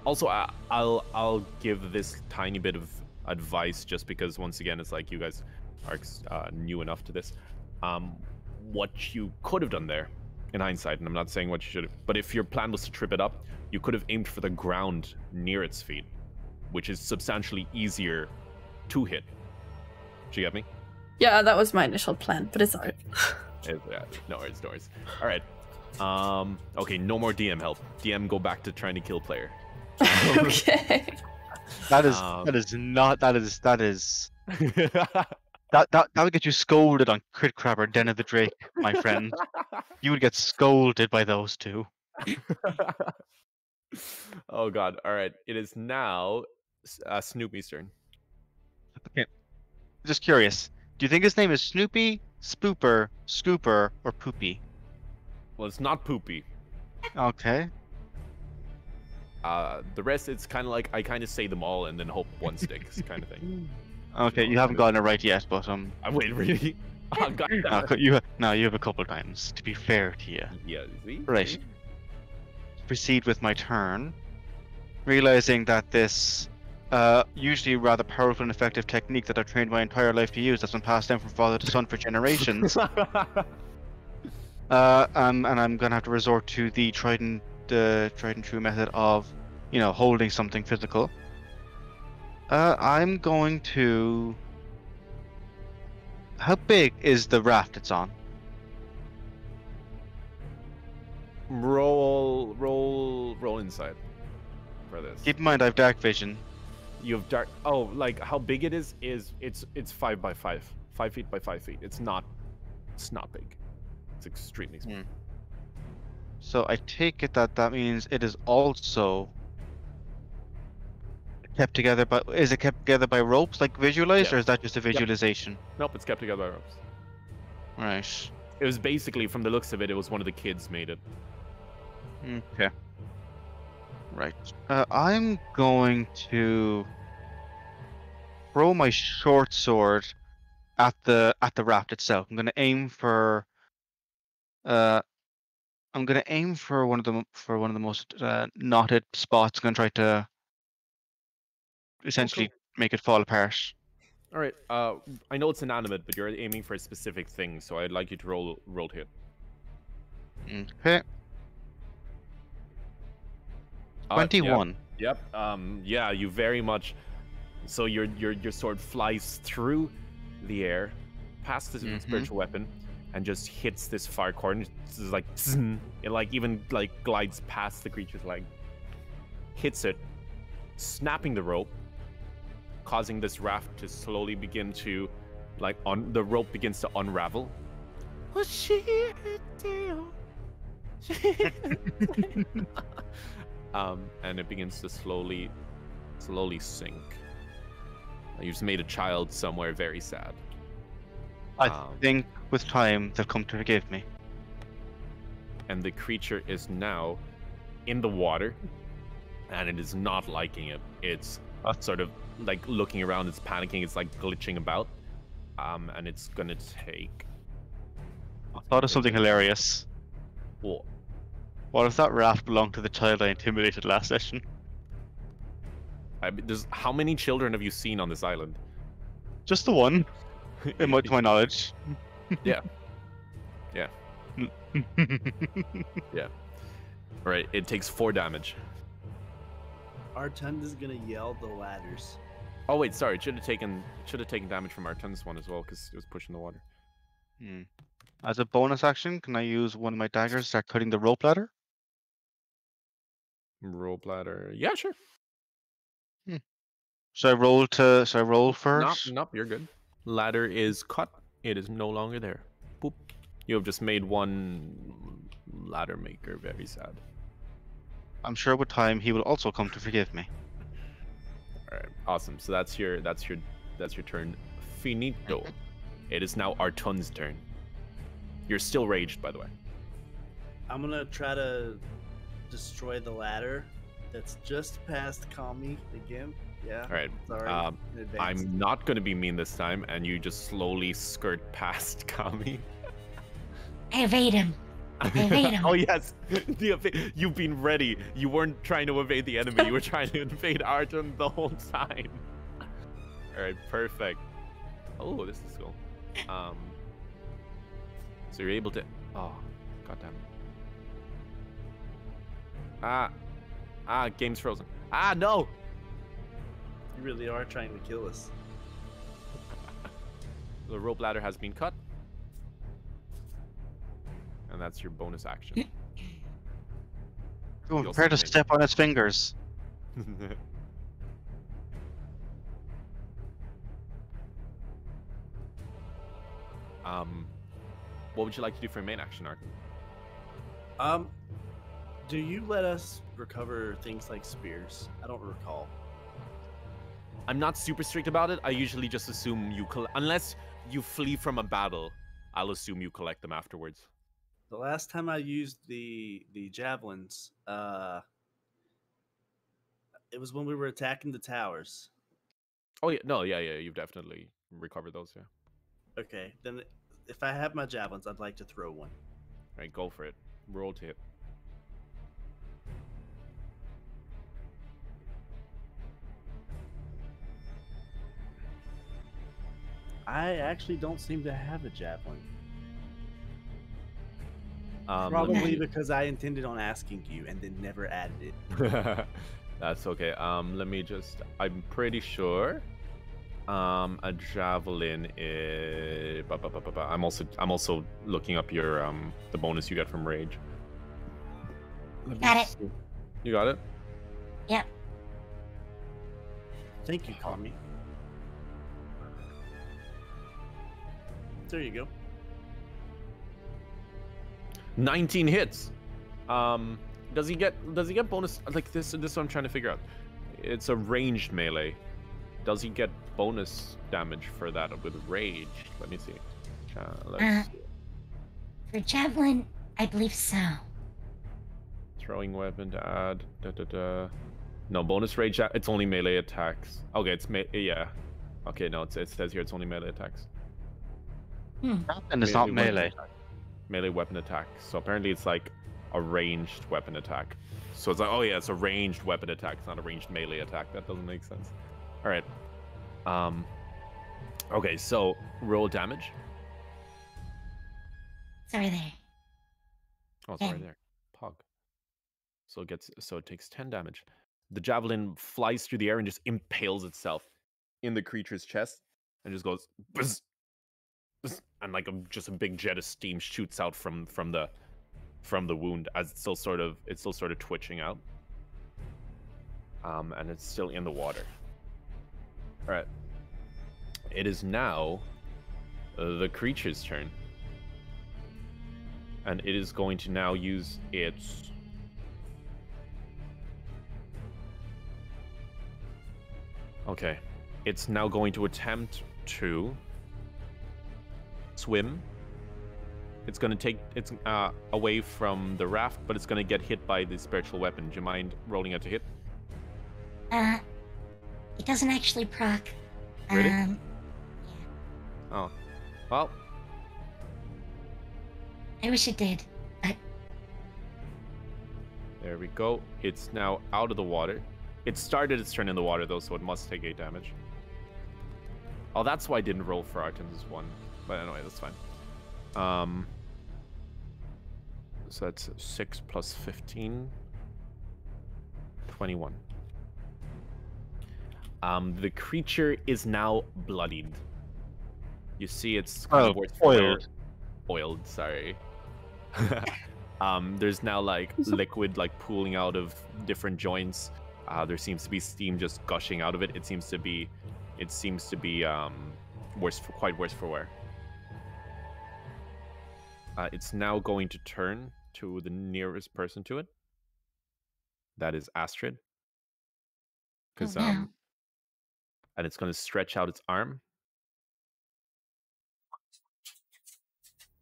also, I'll give this tiny bit of advice just because once again, it's like you guys are new enough to this. What you could have done there, in hindsight, and I'm not saying what you should have, but if your plan was to trip it up, you could have aimed for the ground near its feet, which is substantially easier to hit. Do you get me? Yeah, that was my initial plan, but it's alright. No worries. All right. Okay, no more DM help. DM, go back to trying to kill player. Okay. That would get you scolded on Crit Crab or Den of the Drake, my friend. You would get scolded by those two. Oh god. All right. It is now Snoopy's turn. Okay. Just curious. Do you think his name is Snoopy, Spooper, Scooper, or Poopy? Well, it's not Poopy. Okay. The rest, it's kind of like I kind of say them all and then hope one sticks, kind of thing. Okay, you haven't gotten it right yet, but Wait, really? Oh, God. You have a couple times. To be fair to you. Yeah. See? Right. Proceed with my turn, realizing that this usually rather powerful and effective technique that I've trained my entire life to use, that's been passed down from father to son for generations. And I'm gonna have to resort to the tried and true method of, holding something physical. I'm going to how big is the raft it's on? Roll inside for this. Keep in mind I have dark vision. You have dark. Oh, like how big it is it's 5 by 5, 5 feet by 5 feet. It's not big. It's extremely small. So I take it that means it is also kept together by. Is it kept together by ropes, like visualized, Yeah. or is that just a visualization? Nope, it's kept together by ropes. Right. It was basically, from the looks of it, it was one of the kids made it. Okay. Right. I'm going to throw my short sword at the raft itself. I'm going to aim for. I'm going to aim for one of the most knotted spots. I'm going to try to essentially make it fall apart. All right. I know it's inanimate, but you're aiming for a specific thing, so I'd like you to roll hit. Okay. 21. Yep. Yeah, you very much. So your sword flies through the air, past this spiritual weapon, and just hits this far corner. It's just like it like even like glides past the creature's leg, hits it, snapping the rope, causing this raft to slowly begin to, like, the rope begins to unravel. And it begins to slowly sink. You just made a child somewhere very sad. I think with time they'll come to forgive me. And the creature is now in the water, and it is not liking it. It's sort of like looking around, it's panicking, it's like glitching about. And it's gonna take. I thought of something hilarious. What? What if that raft belonged to the child I intimidated last session? How many children have you seen on this island? Just the one, to my knowledge. Yeah. Yeah. Yeah. All right. It takes 4 damage. Artund is gonna yell the ladders. Oh wait, sorry. It should have taken damage from Artund's one as well because it was pushing the water. As a bonus action, can I use one of my daggers to start cutting the rope ladder? Rope ladder. Yeah, sure. Should I roll first? Nope, you're good. Ladder is cut. It is no longer there. Boop. You have just made one ladder maker very sad. I'm sure with time he will also come to forgive me. All right, awesome. So that's your turn. Finito. It is now Artun's turn. You're still raged, by the way. I'm gonna try to destroy the ladder that's just past Kami again. Yeah. All right. Sorry. in advance. I'm not going to be mean this time, and you just slowly skirt past Kami. I evade him. Evade him. Oh yes, you've been ready. You weren't trying to evade the enemy. You were trying to invade Arjun the whole time. All right, perfect. Oh, this is cool. So you're able to. Oh, goddamn. Game's frozen. No. You really are trying to kill us. The rope ladder has been cut. And that's your bonus action. Ooh, prepare to step on its fingers. What would you like to do for your main action, Ark? Do you let us recover things like spears? I don't recall. I'm not super strict about it. I usually just assume you unless you flee from a battle, I'll assume you collect them afterwards. The last time I used the javelins, it was when we were attacking the towers. Oh yeah, no, yeah, you've definitely recovered those, yeah. Okay, then if I have my javelins, I'd like to throw one. All right, go for it. Roll to hit. I actually don't seem to have a javelin. Let Probably me- because I intended on asking you and then never added it. That's okay. Let me just. I'm pretty sure A javelin is. I'm also looking up your the bonus you get from rage. Got it. See. You got it. Yep. Thank you, Kami. There you go. 19 hits. Does he get bonus like this? This is what I'm trying to figure out. It's a ranged melee. Does he get bonus damage for that with rage? Let me see. Let's see. For javelin, I believe so. Throwing weapon to add. No bonus rage. It's only melee attacks. Okay, it's yeah. Okay, no, it says here it's only melee attacks. And it's not melee. Melee weapon attack. So apparently it's like a ranged weapon attack. So it's like, oh yeah, it's a ranged weapon attack. It's not a ranged melee attack. That doesn't make sense. All right. Okay, so roll damage. Sorry there. Oh, it's right there. Pog. So it takes 10 damage. The javelin flies through the air and just impales itself in the creature's chest and just goes bzz, bzz, and like just a big jet of steam shoots out from the wound as it's still sort of twitching out. And it's still in the water. All right. It is now the creature's turn. And it is going to now use its... Okay. It's now going to attempt to swim. It's going to take its away from the raft, but it's going to get hit by the spiritual weapon. Do you mind rolling it to hit? It doesn't actually proc. Really? Yeah. Oh. Well. I wish it did, but... There we go. It's now out of the water. It started its turn in the water, though, so it must take 8 damage. Oh, that's why I didn't roll for Artem's 1. But anyway, that's fine. So that's 6 plus 15. 21. The creature is now bloodied. You see it's kind of worse for wear. Oiled, sorry. There's now like liquid like pooling out of different joints. There seems to be steam just gushing out of it. It seems to be quite worse for wear. It's now going to turn to the nearest person to it. That is Astrid. Because and it's going to stretch out its arm.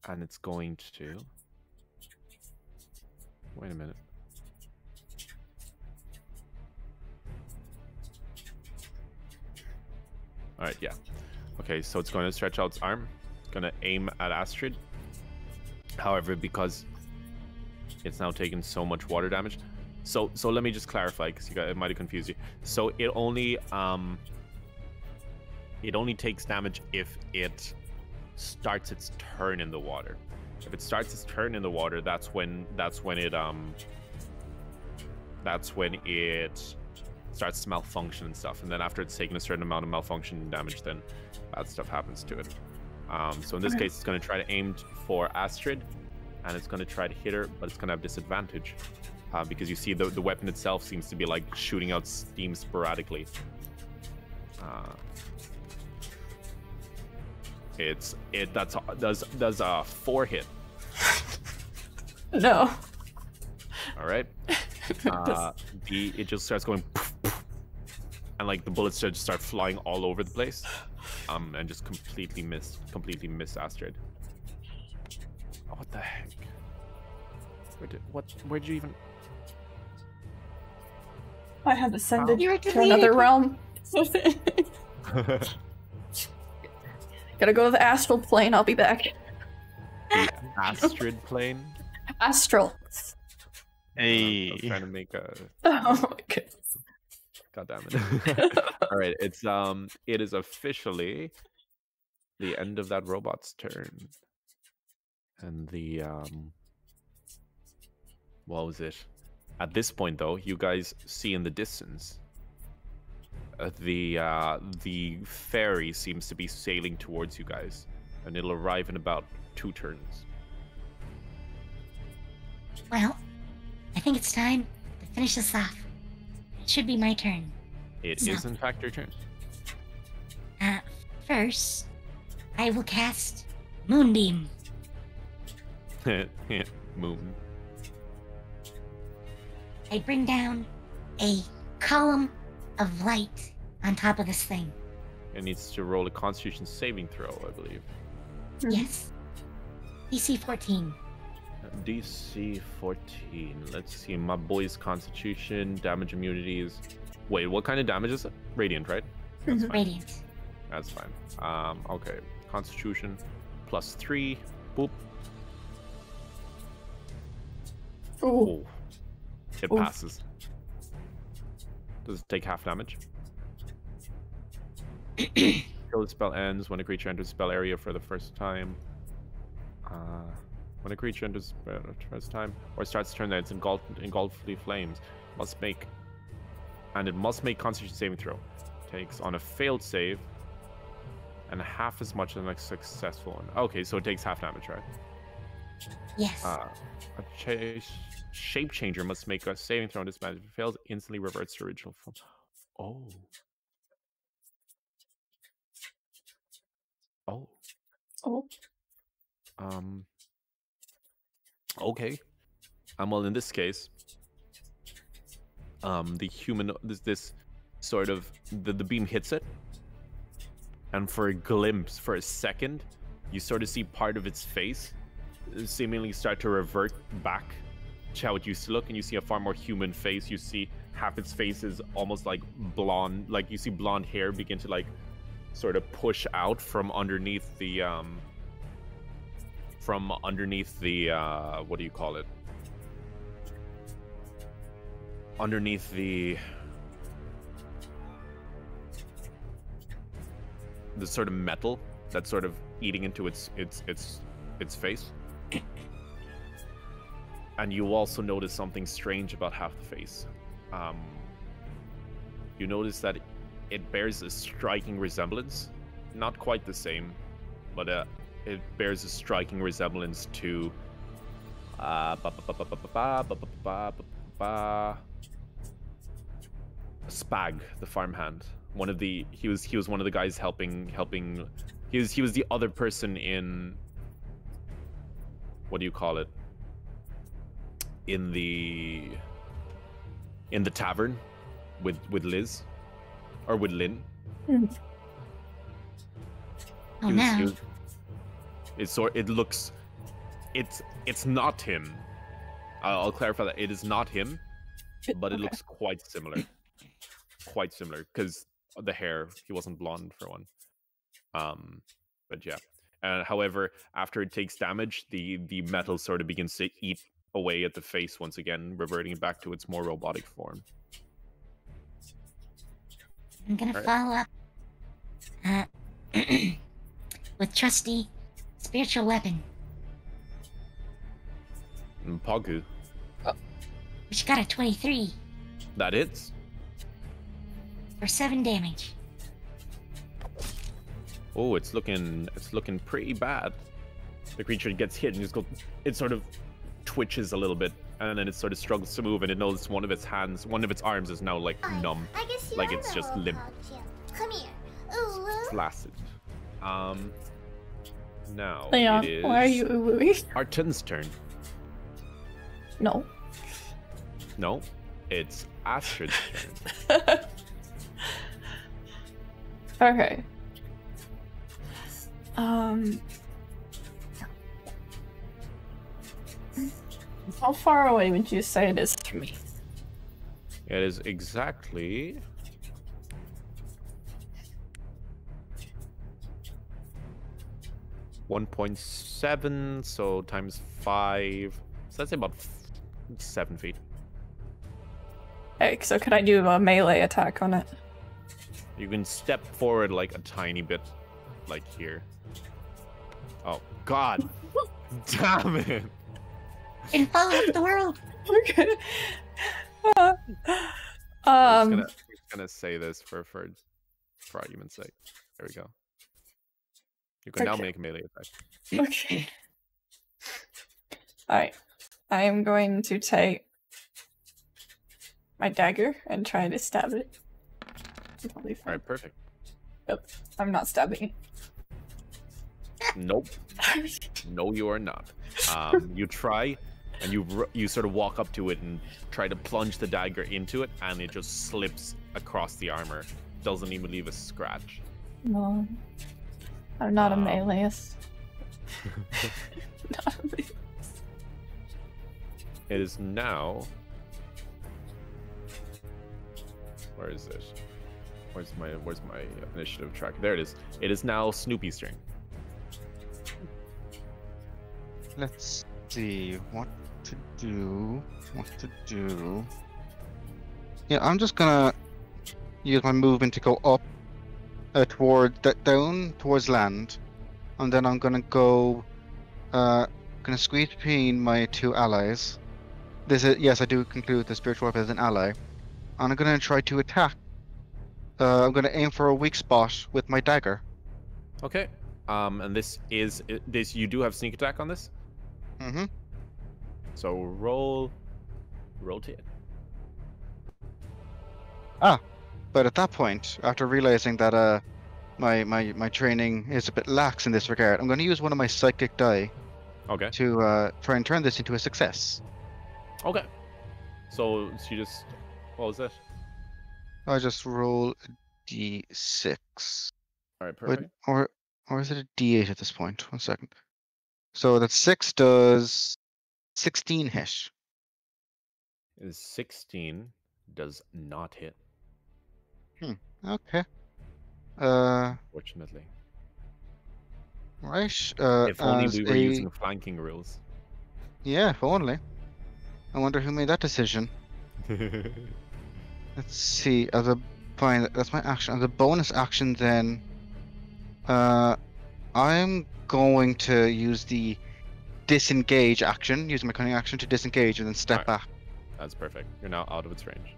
And it's going to... Wait a minute. Alright, yeah. Okay, so it's going to stretch out its arm. It's going to aim at Astrid. However, because it's now taken so much water damage... So let me just clarify, because it might have confused you. So it only takes damage if it starts its turn in the water. If it starts its turn in the water, that's when it starts to malfunction and stuff. And then after it's taken a certain amount of malfunction damage, then bad stuff happens to it. So in this case, it's going to try to aim for Astrid, and it's going to try to hit her, but it's going to have disadvantage because you see the weapon itself seems to be like shooting out steam sporadically. Does a 4 hit. No. All right. It just starts going, and like the bullets just start flying all over the place, and just completely miss Astrid. Oh, what the heck? Where'd you even? I have ascended You were to another realm. Gotta go to the astral plane. I'll be back. The Astrid plane. Astral. Hey. I was trying to make a. Oh my goodness. God damn it! All right, it is officially the end of that robot's turn, and the what was it? At this point, though, you guys see in the distance the ferry seems to be sailing towards you guys, and it'll arrive in about 2 turns. Well, I think it's time to finish this off. It should be my turn. It So- is in fact your turn. First, I will cast Moonbeam. Moon. I bring down a column of light on top of this thing. It needs to roll a Constitution saving throw, I believe. Yes. DC 14. DC 14. Let's see, my boy's Constitution, damage immunities. Wait, what kind of damage is it? Radiant, right? That's fine. Radiant. That's fine. Okay. Constitution +3. Boop. Ooh. Oh. It Ooh. passes. Does it take half damage? Until the spell ends, when a creature enters spell area for the first time. When a creature enters for the first time or starts to turn that it's engulfed in flames, it must make Constitution saving throw. Takes on a failed save and half as much as a successful one. Okay, so it takes half damage, right? Yes. A shape changer must make a saving throw on this magic. If it fails, instantly reverts to original form. Oh. Oh. Oh. Okay. Well, in this case, the human, this sort of, the beam hits it, and for a glimpse, for a second, you sort of see part of its face seemingly start to revert back to how it used to look, and you see a far more human face. You see half its face is almost like blonde, like you see blonde hair begin to like sort of push out from underneath the what do you call it? Underneath the sort of metal that's sort of eating into its face. And you also notice something strange about half the face. You notice that it bears a striking resemblance, not quite the same, but it bears a striking resemblance to Spag, the farmhand. He was one of the guys helping. He was the other person in, what do you call it? In the tavern with Liz or with Lynn. Oh no. It's not him. I'll clarify that it is not him, but it looks quite similar. Quite similar, because the hair, he wasn't blonde for one. But yeah. However, after it takes damage, the metal sort of begins to eat away at the face once again, reverting it back to its more robotic form. I'm gonna follow up with trusty spiritual weapon, Pogu. which got a 23 That hits. for 7 damage. Oh, it's looking pretty bad. The creature gets hit and it sort of twitches a little bit, and then it sort of struggles to move, and it knows one of its arms is now like numb, like it's just limp. Come here. Ooh. It's flaccid. Now Leon, it is why are you ooh-ooing? Arten's turn. No. No, it's Astrid's turn. Okay. How far away would you say it is from me? It is exactly 1.7, so times 5. So that's about 7 feet. Hey, so could I do a melee attack on it? You can step forward like a tiny bit, like here. Oh, God. Damn it. And follow up the world. Okay. I'm just gonna gonna say this for argument's sake. There we go. You can now Okay. make a melee attack. Okay. Alright. I am going to take my dagger and try to stab it. All Alright, perfect. Yep. I'm not stabbing it. Nope. No, you are not. You try, and you sort of walk up to it and try to plunge the dagger into it, and it just slips across the armor. Doesn't even leave a scratch. No. I'm not a meleeist. Not a meleeist. It is now. Where is it? Where's my initiative track? There it is. It is now Snoopy's turn. Let's see what to do. Yeah, I'm just gonna use my movement to go up down towards land, and then I'm gonna go gonna squeeze between my two allies. Yes, I do conclude the spiritual weapon as an ally, and I'm gonna try to attack. I'm gonna aim for a weak spot with my dagger. Okay. And this you do have sneak attack on this? Mm-hmm. So roll to hit. But at that point, after realizing that my training is a bit lax in this regard, I'm gonna use one of my psychic die Okay. to try and turn this into a success. Okay. So she just, what was that? I just roll a d6. All right, perfect. Or is it a d8 at this point? 1 second. So that 6 does 16 hit. Is 16 does not hit. Okay. Fortunately. Right. If only as we were using flanking rules. Yeah, if only. I wonder who made that decision. Let's see. Fine, that's my action. As a bonus action, then, I'm going to use the disengage action, using my cunning action to disengage and then step back. That's perfect. You're now out of its range.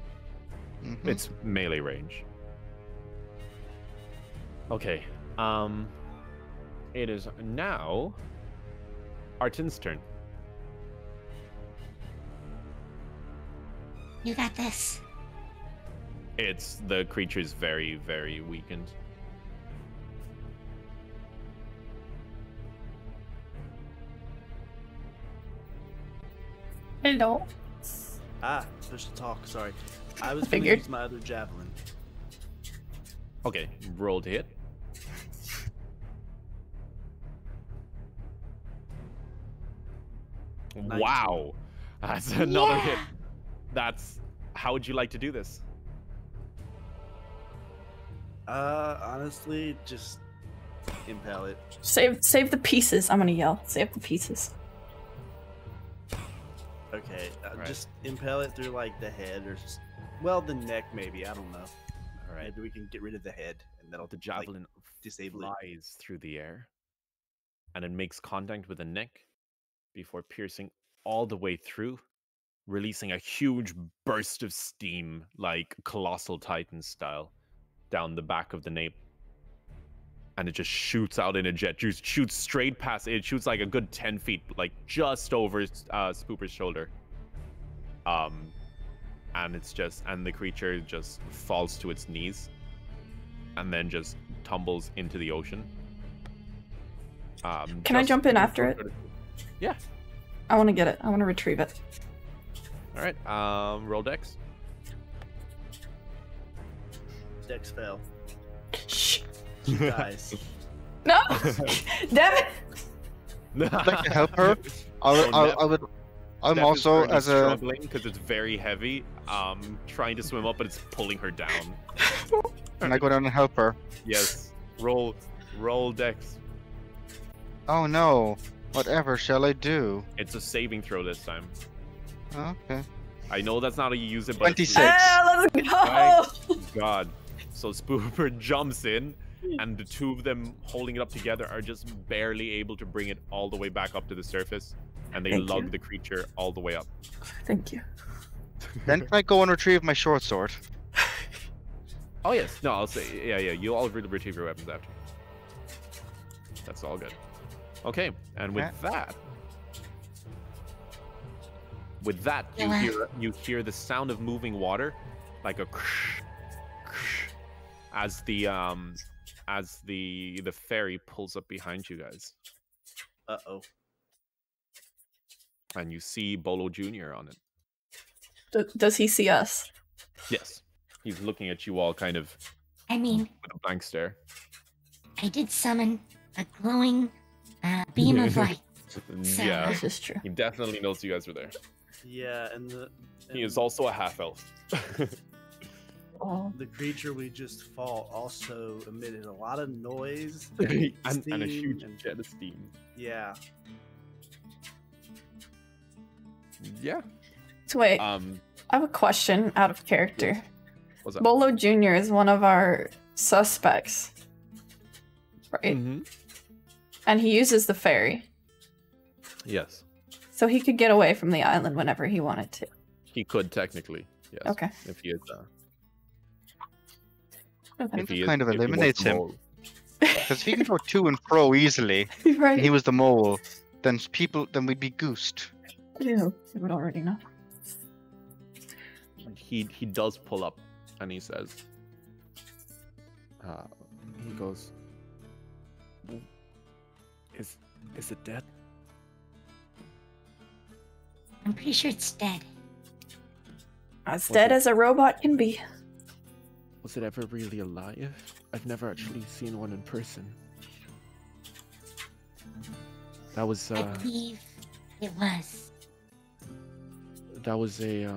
Mhm. It's melee range. Okay. It is now Artin's turn. You got this. It's the creature's very, very weakened. Hello. Push to talk. Sorry, I was gonna Figured. use my other javelin. Okay, roll to hit. Wow, that's another hit. That's. How would you like to do this? Honestly, just impale it. Save the pieces. I'm gonna yell. Save the pieces. Okay, Right. just impale it through like the head or well, the neck maybe. I don't know. All right. Maybe we can get rid of the head and that'll The javelin disable it. flies through the air, and it makes contact with the neck before piercing all the way through, releasing a huge burst of steam, like Colossal Titan style, down the back of the nape. And it just shoots out in a jet. Just shoots straight past it. It shoots like a good 10 feet, like just over Spooper's shoulder. And the creature just falls to its knees, and then just tumbles into the ocean. Can I jump in after it? Yeah. I want to get it. I want to retrieve it. All right. Roll Dex. Dex fell. Shh. He dies. No. Damn it. I'd like to help her. I'm Nep is also currently as a struggling because it's very heavy. Trying to swim up, but it's pulling her down. Can I go down and help her? Yes. Roll Dex. Oh no. Whatever shall I do? It's a saving throw this time. Okay. I know that's not how you use it, but 26. Let's go. My God. So Spooper jumps in, and the two of them holding it up together are just barely able to bring it all the way back up to the surface, and they Thank lug you. the creature all the way up. Thank you. Then can I go and retrieve my short sword? Oh yes, no, I'll say yeah. You all retrieve your weapons after. That's all good. Okay, and with that, you hear the sound of moving water, like a as the ferry pulls up behind you guys. Uh-oh. And you see Bolo Jr. on it. Does he see us? Yes. He's looking at you all kind of I mean, with a blank stare. I did summon a glowing beam of light. So, Yeah, This is true. he definitely knows you guys were there. Yeah, and He is also a half-elf. Oh. the creature we just fought also emitted a lot of noise and a steam huge jet of steam. Yeah. So wait, I I have a question out of character. What's up? Bolo Jr. is one of our suspects, right? Mm-hmm. And he uses the ferry, Yes. so he could get away from the island whenever he wanted to. He could technically, yes. Okay. If he is Okay. if he is, Kind of if he was eliminates the him. mole. Because if he can go to and fro easily, Right. and he was the mole, then we'd be goosed. You would already know. He does pull up and he says, he goes, is it dead? I'm pretty sure it's dead. As dead as a robot can be. Was it ever really alive? I've never actually seen one in person. That was I believe it was. that was a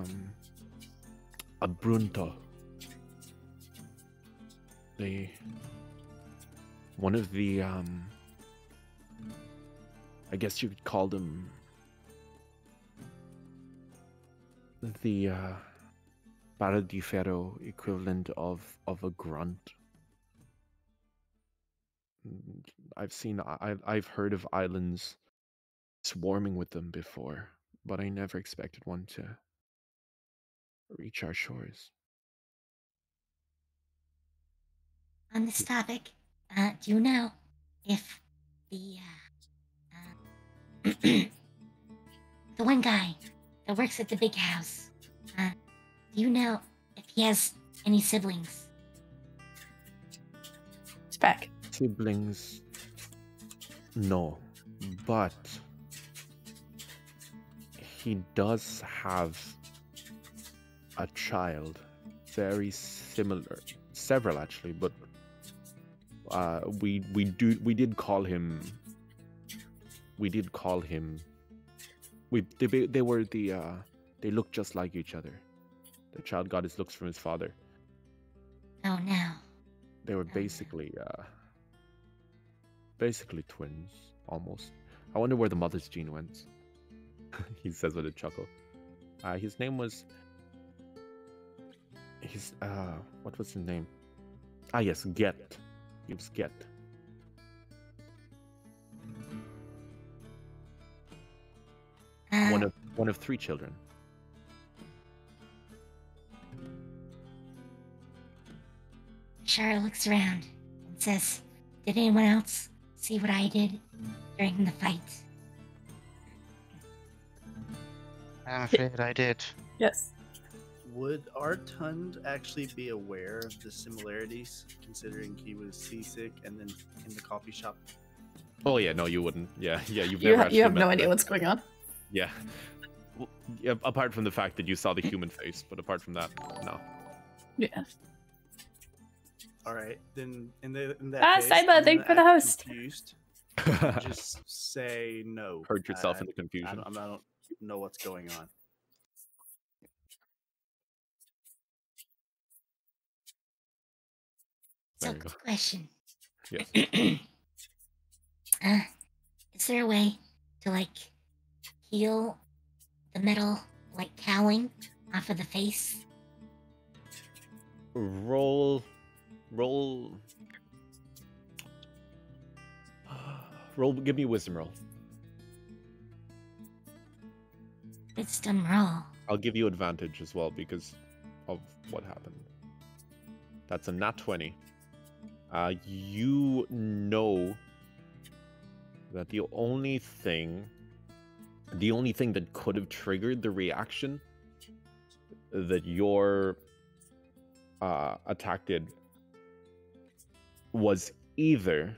Brunto. One of the I guess you could call them the Paradifero equivalent of a grunt. I've heard of islands swarming with them before, but I never expected one to reach our shores. On this topic, do you know if the the one guy that works at the big house, do you know if he has any siblings? It's back. Siblings, no, but he does have a child, very similar, several actually, but we did call him. They looked just like each other. The child got his looks from his father. Oh no. They were basically twins, almost. I wonder where the mother's gene went. He says with a chuckle. His name was... what was his name? Ah, yes, Get. He was Get. One of 3 children. Shara looks around and says, "Did anyone else see what I did during the fight?" I'm afraid I did. Yes. Would Artund actually be aware of the similarities, considering he was seasick and then in the coffee shop? Oh yeah, no, you wouldn't. Yeah, you've You, never. you have actually no met idea the- what's going on. Yeah. Well, yeah. Apart from the fact that you saw the human face, but apart from that, no. Yeah. All right, then in that case, Saiba, I'm thank you gonna for the act host. Confused. Just say no. Hurt yourself in the I confusion. don't know what's going on. So, There you go. quick question. Yes. Is there a way to, like, heal the metal, like, cowling off of the face? Roll. Give me a wisdom roll. Wisdom roll. I'll give you advantage as well because of what happened. That's a nat 20. You know that the only thing that could have triggered the reaction that your attack did was either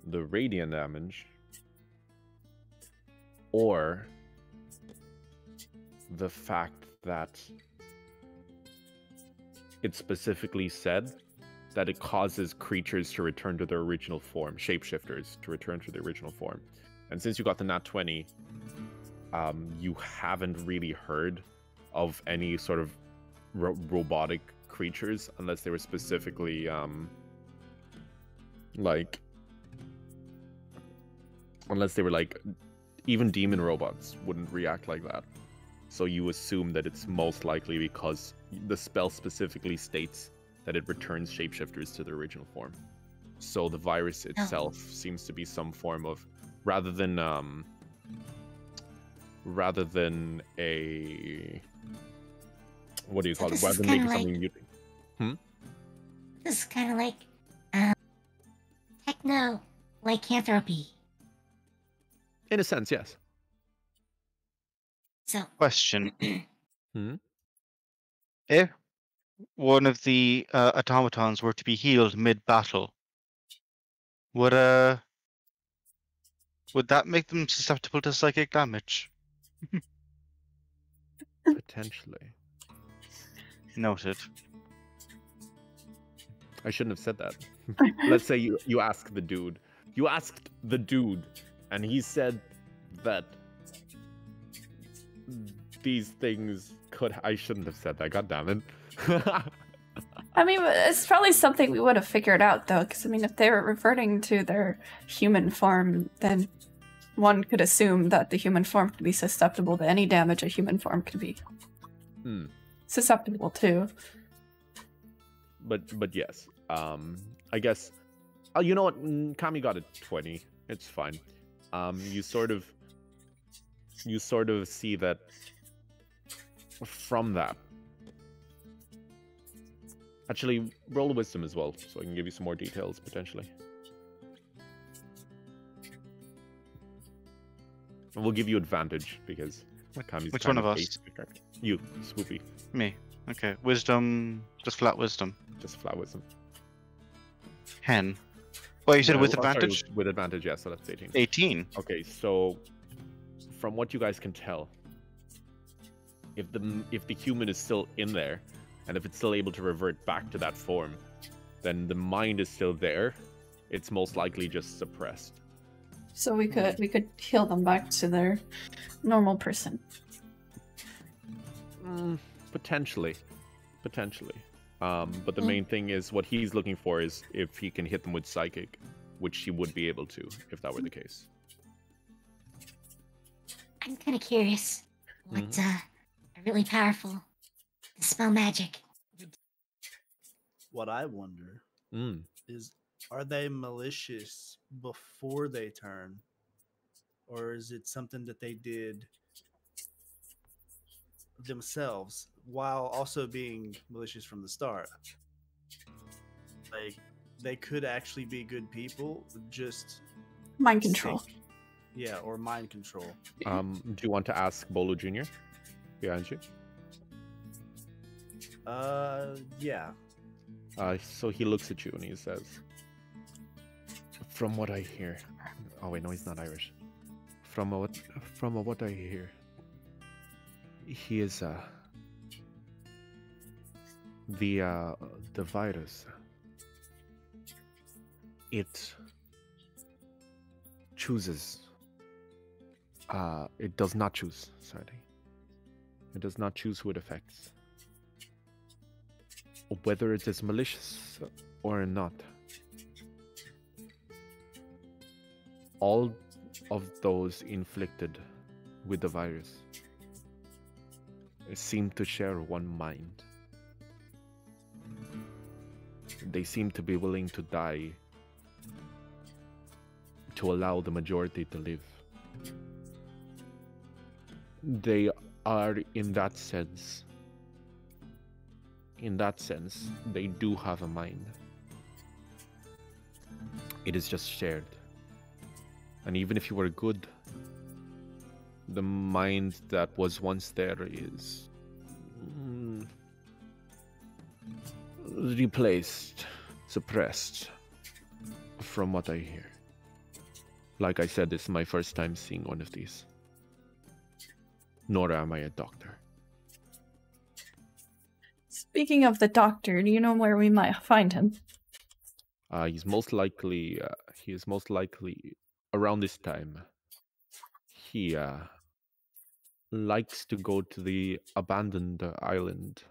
the radiant damage or the fact that it specifically said that it causes creatures to return to their original form, shapeshifters to return to their original form. And since you got the nat 20, you haven't really heard of any sort of robotic creatures unless they were specifically unless they were like, even demon robots wouldn't react like that. So you assume that it's most likely because the spell specifically states that it returns shapeshifters to their original form. So the virus itself seems to be some form of, rather than a, what do you call it? Rather than making something mutant. This is kind of like techno lycanthropy. In a sense, yes. So Question. If one of the automatons were to be healed mid-battle, would that make them susceptible to psychic damage? Potentially. Noted. I shouldn't have said that. Let's say you ask the dude. You asked the dude, and he said that these things could... I shouldn't have said that, god damn it. I mean, it's probably something we would have figured out, though, because, I mean, if they were reverting to their human form, then one could assume that the human form could be susceptible to any damage a human form could be susceptible to. But yes, I guess... Oh, you know what? Kami got a 20. It's fine. You sort of see that from that. Actually, roll wisdom as well, so I can give you some more details, potentially. And we'll give you advantage, because Kami's Which one of us? You, Swoopy. Me. Okay. Wisdom. Just flat wisdom. Just flat wisdom. Hen. Well, you said with sorry, advantage? with advantage, yeah, so that's 18. 18. Okay, so from what you guys can tell, if the human is still in there, and if it's still able to revert back to that form, then the mind is still there. It's most likely just suppressed. So we could heal them back to their normal person. Potentially. But the main thing is, what he's looking for is if he can hit them with psychic, which he would be able to if that were the case. I'm kind of curious what really powerful dispel magic. What I wonder is, are they malicious before they turn? Or is it something that they did themselves while also being malicious from the start? Like, they could actually be good people, just Mind control. Yeah, or mind control. Do you want to ask Bolo Jr. behind you? Yeah. So he looks at you and he says, "From what I hear..." Oh wait, no, he's not Irish. From what I hear, he is the virus. It chooses. It does not choose. Sorry, it does not choose who it affects. Whether it is malicious or not, all of those inflicted with the virus seem to share one mind. They seem to be willing to die to allow the majority to live. They are, in that sense, in that sense, they do have a mind. It is just shared. And even if you were good, the mind that was once there is replaced, suppressed, from what I hear. Like I said, this is my first time seeing one of these. Nor am I a doctor. Speaking of the doctor, do you know where we might find him? He is most likely around this time. He likes to go to the abandoned island.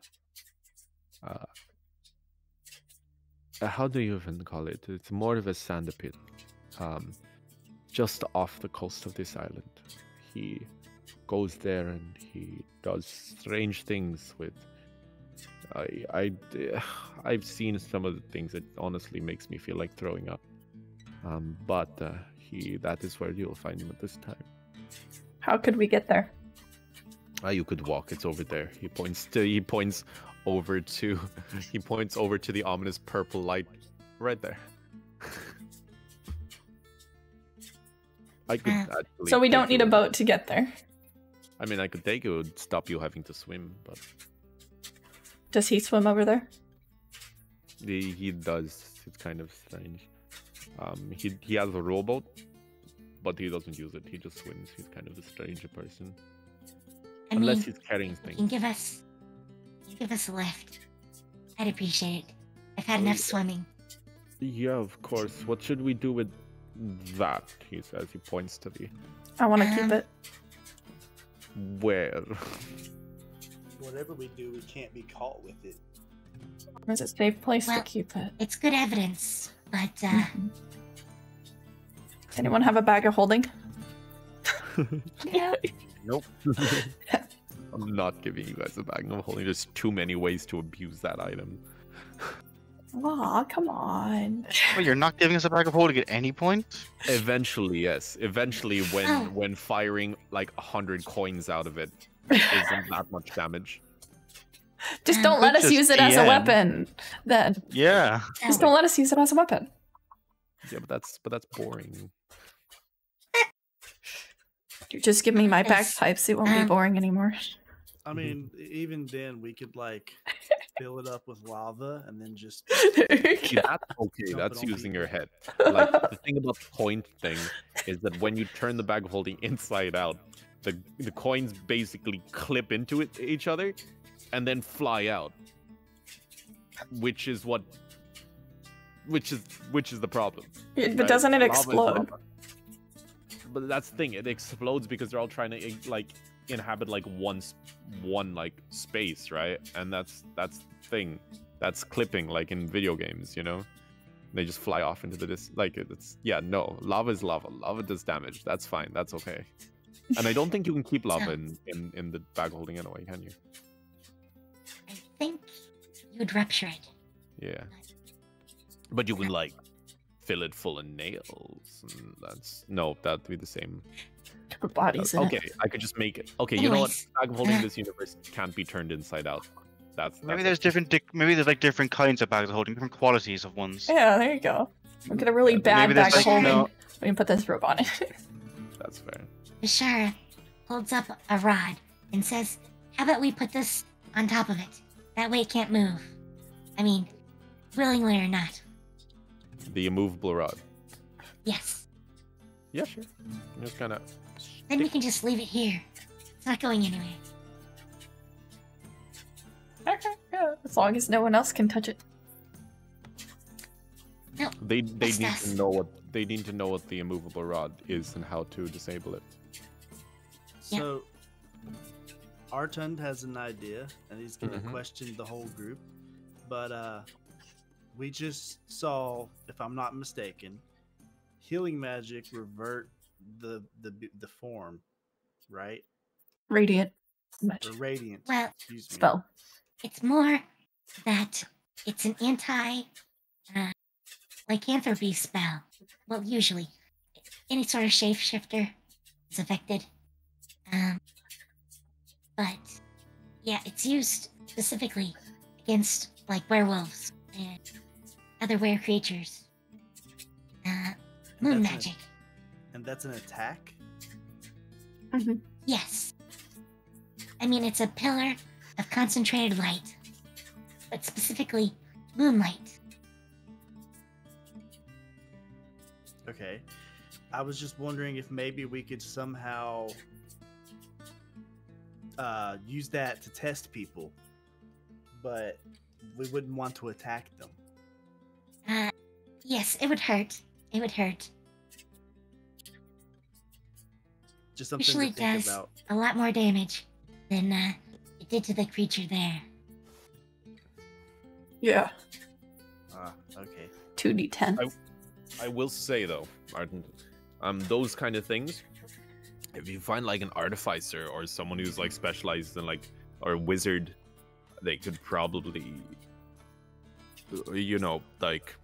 How do you even call it? It's more of a sand pit. Just off the coast of this island. He goes there and he does strange things with... I've seen some of the things that honestly makes me feel like throwing up. But that is where you'll find him at this time. How could we get there? You could walk. It's over there. He points over to the ominous purple light right there. I could actually. So we don't need a you- boat to get there. I mean, I could take you, stop you having to swim, but Does he swim over there? he does. It's kind of strange. He has a rowboat, but he doesn't use it. He just swims. He's kind of a strange person. Unless he's carrying You things. can give us a lift. I'd appreciate it. I've had enough swimming. Yeah, of course. What should we do with that? He says. He points to the I want to keep it. where. Whatever we do, we can't be caught with it. Where's a safe place to Well- keep it? It's good evidence, but Does anyone have a bag of holding? yeah. Nope. I'm not giving you guys a bag of holding. There's too many ways to abuse that item. Aw, come on. Wait, you're not giving us a bag of holding at any point? Eventually, yes. Eventually, Oh. when firing like 100 coins out of it isn't that much damage. Just don't let us Just use it as a DM. weapon. Then Yeah. just don't let us use it as a weapon. Yeah, but that's boring. You just give me my bagpipes. It won't be boring anymore. I mean, even then, we could like fill it up with lava and then just. See, that's okay. Dump That's it on using people. your head. Like the thing about the point thing is that when you turn the bag of holding inside out, the coins basically clip into each other and then fly out. Which is the problem. But right? doesn't it Lava is explode? lava. But that's the thing. It explodes because they're all trying to like inhabit like one like space, right? And that's the thing. That's clipping, like in video games, you know. They just fly off into the no. Lava is lava. Lava does damage. That's fine. That's okay. And I don't think you can keep lava in the bag holding anyway, can you? I think you'd rupture it. Yeah. But you can like fill it full of nails. And that'd be the same. Put bodies in Okay, it. I could just make it. Okay, you know what? Anyways, Bag of holding in this universe can't be turned inside out. Maybe there's like different kinds of bags of holding, different qualities of ones. Yeah, there you go. We'll get a really Yeah, bad maybe there's, bag of like, holding. no- We can put this rope on it. That's fair. Bashara holds up a rod and says, "How about we put this on top of it? That way it can't move. I mean, willingly or not. The immovable rod. Yes. Yeah, sure. Just kind of. Then we can just leave it here. It's not going anywhere." Okay, yeah, as long as no one else can touch it. No. They Just need us. to know what the immovable rod is and how to disable it. Yeah. So, Artund has an idea, and he's going to Mhm. question the whole group. But we just saw, if I'm not mistaken, healing magic revert the form, right? Radiant magic Or radiant. Well, excuse me. spell. it's more that it's an lycanthropy spell. Well, usually, any sort of shapeshifter is affected. But yeah, it's used specifically against like werewolves and other were creatures. Moon That's an- magic. And that's an attack? Yes. I mean, it's a pillar of concentrated light, but specifically moonlight. Okay. I was just wondering if maybe we could somehow use that to test people, but we wouldn't want to attack them. Yes, it would hurt. It would hurt. Just something Usually to it think does about. a lot more damage than it did to the creature there. Yeah. Okay. 2d10. I will say though, Arden, those kind of things, if you find like an artificer or someone who's like specialized in like, or a wizard, they could probably, you know, like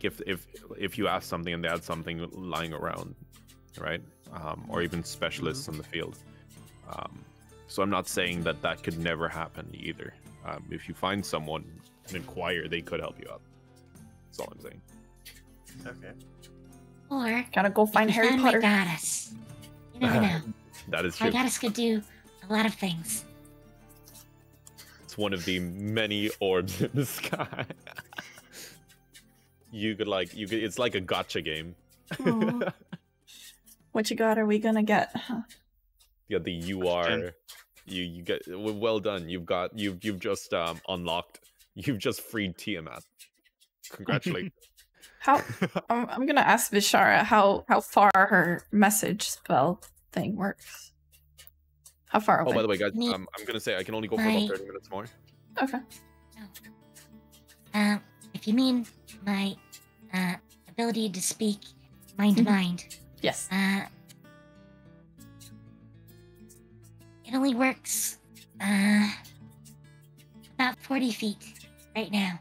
if you ask something and they had something lying around, right? Or even specialists in the field. So I'm not saying that that could never happen either. If you find someone and inquire, they could help you out. That's all I'm saying. Okay. Or Gotta go find if you Harry found Potter. my goddess. You never know. That is My true. goddess could do a lot of things. It's one of the many orbs in the sky. It's like a gotcha game. Aw. What you got? Are we gonna get? Yeah, the UR. You get well done. You've just unlocked. You've just freed Tiamat. Congratulations. How? I'm gonna ask Vishara how far her message spell thing works. How far away? Oh, by the way, guys, Me- I'm gonna say I can only go for my- about 30 minutes more. Okay. If you mean my ability to speak mind to mind, Yes. it only works about 40 feet right now.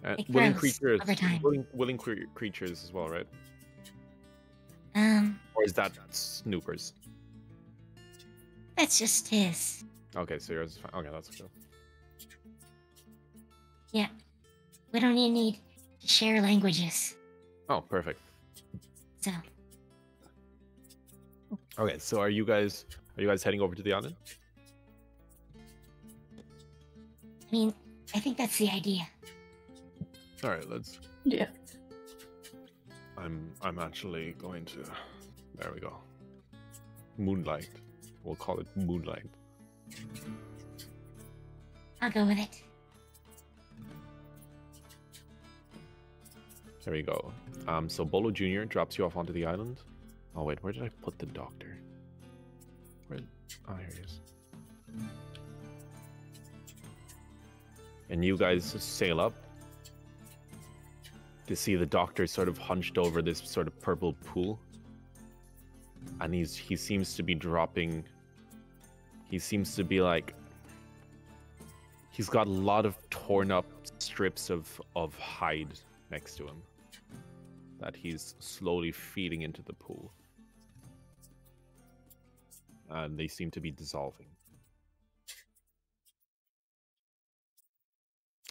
It Willing grows creatures, over time. willing creatures as well, right? Or is that snoopers? That's just his. Okay, so yours is fine. Okay, that's cool. Yeah. We don't even need to share languages. Oh, perfect. So, Okay, so are you guys heading over to the island? I mean, I think that's the idea. All right, let's. Yeah. I'm actually going to. There we go. Moonlight. We'll call it Moonlight. I'll go with it. There we go. So Bolo Jr. drops you off onto the island. Oh wait, where did I put the doctor? Where? Oh, here he is. And you guys sail up to see the doctor sort of hunched over this sort of purple pool. And he seems to be dropping. He seems to be like. He's got a lot of torn up strips of hide next to him that he's slowly feeding into the pool. And they seem to be dissolving.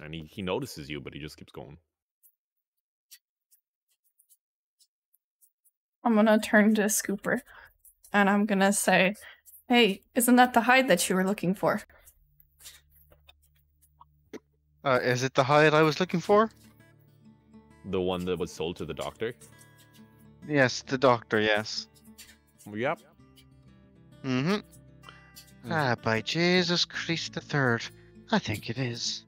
And he notices you, but he just keeps going. I'm gonna turn to Scooper, and I'm gonna say, "Hey, isn't that the hide that you were looking for?" Is it the hide I was looking for? The one that was sold to the doctor? Yes, the doctor, yes. Yep. Mm-hmm. By Jesus Christ the Third. I think it is.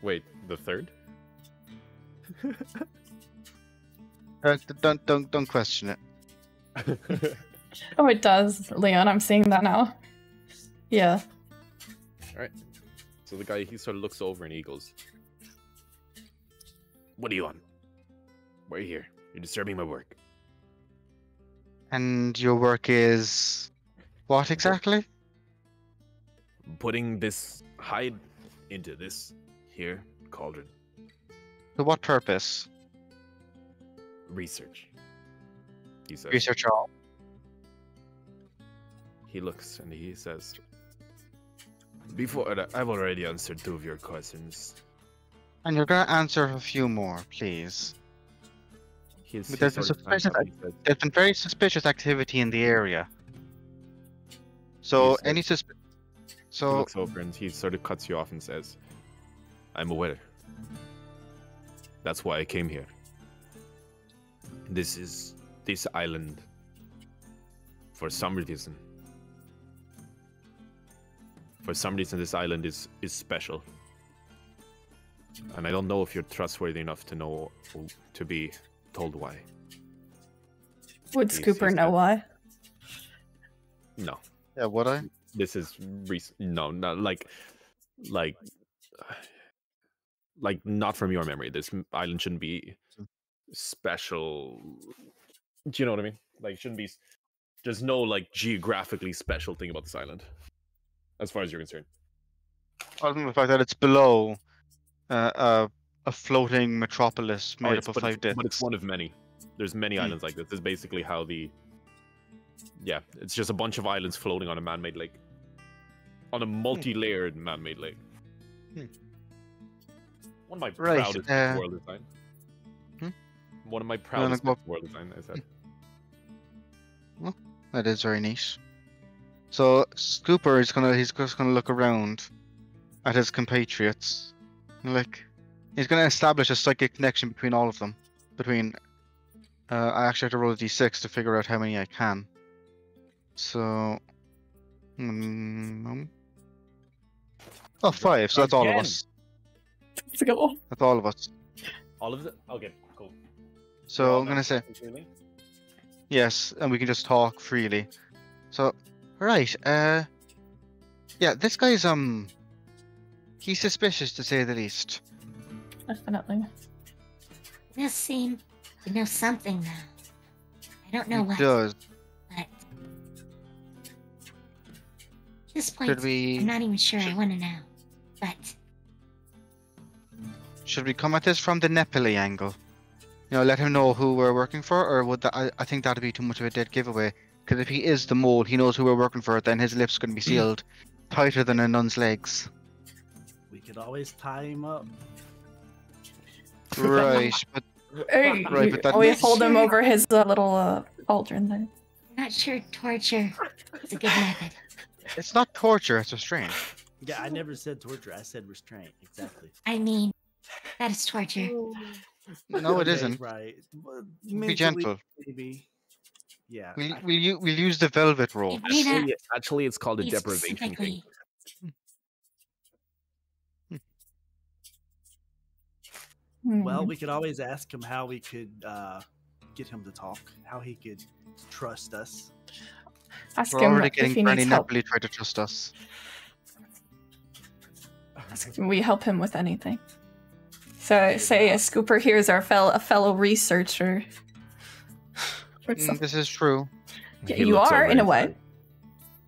Wait, the third? Don't question it. Oh, it does, Leon. I'm seeing that now. Yeah. Alright. So the guy, he sort of looks over and he goes, "What are you on? Why are you here? You're disturbing my work." And your work is what exactly? Putting this hide into this here cauldron. For what purpose? Research. He says. Research all. he looks and he says, "Before that, I've already answered 2 of your questions." And you're gonna answer a few more, please. But there's been very suspicious activity in the area. So He says- any He looks over and he sort of cuts you off and says, "I'm aware. That's why I came here. This island, for some reason, this island is special. And I don't know if you're trustworthy enough to know, to be told why." Would Scooper know why? No. Yeah, would I? This is no, not like not from your memory. This island shouldn't be special. Do you know what I mean? Like, shouldn't be. There's no like geographically special thing about this island, as far as you're concerned. Other than the fact that it's below a floating metropolis made up of 5 discs. But it's one of many. There's many islands like this. This is basically how it's just a bunch of islands floating on a man-made lake. On a multi-layered man-made lake. One of my proudest bits of world design. One of my proudest bits of world design, I said. Well, that is very neat. So Scooper is he's just gonna look around at his compatriots. He's gonna establish a psychic connection between all of them. I actually have to roll a d6 to figure out how many I can. So 5, so that's all of us. Let's go. That's all of us. All of it? Okay, cool. So I'm gonna say yes, and we can just talk freely. So, right, yeah, this guy's he's suspicious to say the least. Definitely. Does seem to know something now. I don't know what. It does. But at this point, I'm not even sure I want to know. But should we come at this from the Nephillia angle? You know, let him know who we're working for, or would that? I think that'd be too much of a dead giveaway. Because if he is the mole, he knows who we're working for. Then his lips going to be sealed tighter than a nun's legs. We could always tie him up. Right, but Hey, right, but that always hold him over his little cauldron there. I'm not sure torture is a good method. it's not torture; it's restraint. Yeah, I never said torture. I said restraint. Exactly. I mean, that is torture. No, it Okay, isn't. Right. Well, Be mentally, gentle. Maybe. Yeah. We'll use the velvet roll. Actually, it's called a deprivation thing. Specifically. Well, we could always ask him how we could get him to talk, how he could trust us. Ask We're him already if getting he Granny needs help. Napoli try to trust us. Can we help him with anything? So say a Scooper here is a fellow researcher. This is true. Yeah, He you looks are over in a and way.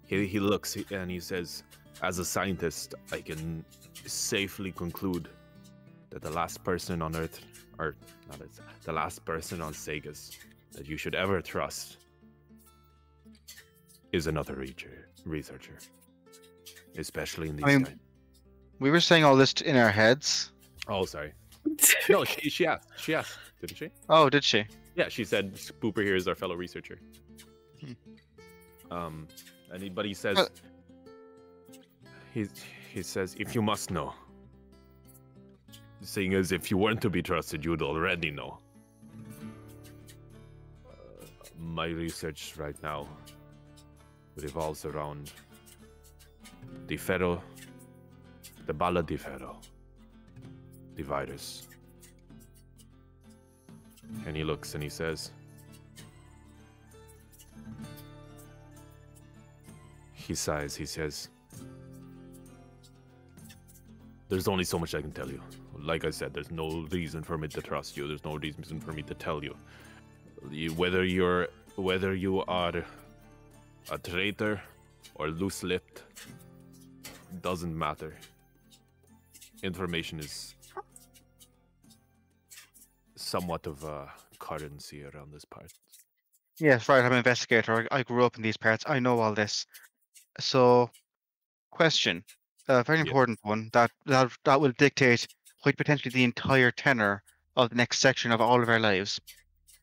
He looks and he says, "As a scientist, I can safely conclude that the last person on Earth, or not Earth, the last person on Segas that you should ever trust is another researcher, especially in these times." We were saying all this in our heads. Oh, sorry. No, she asked. She asked, didn't she? Oh, did she? Yeah, she said Spooper here is our fellow researcher. But he says, he says, "If you must know, seeing as if you weren't to be trusted, you'd already know. My research right now revolves around the Ferro, the Bala di Ferro, the virus." And he looks and he says, he sighs, he says, "There's only so much I can tell you. Like I said, there's no reason for me to trust you. There's no reason for me to tell you. Whether you are a traitor or loose-lipped, doesn't matter. Information is somewhat of a currency around this part." Yes, right. I'm an investigator. I grew up in these parts. I know all this. So, question, a very Yes. important one that will dictate quite potentially the entire tenor of the next section of all of our lives.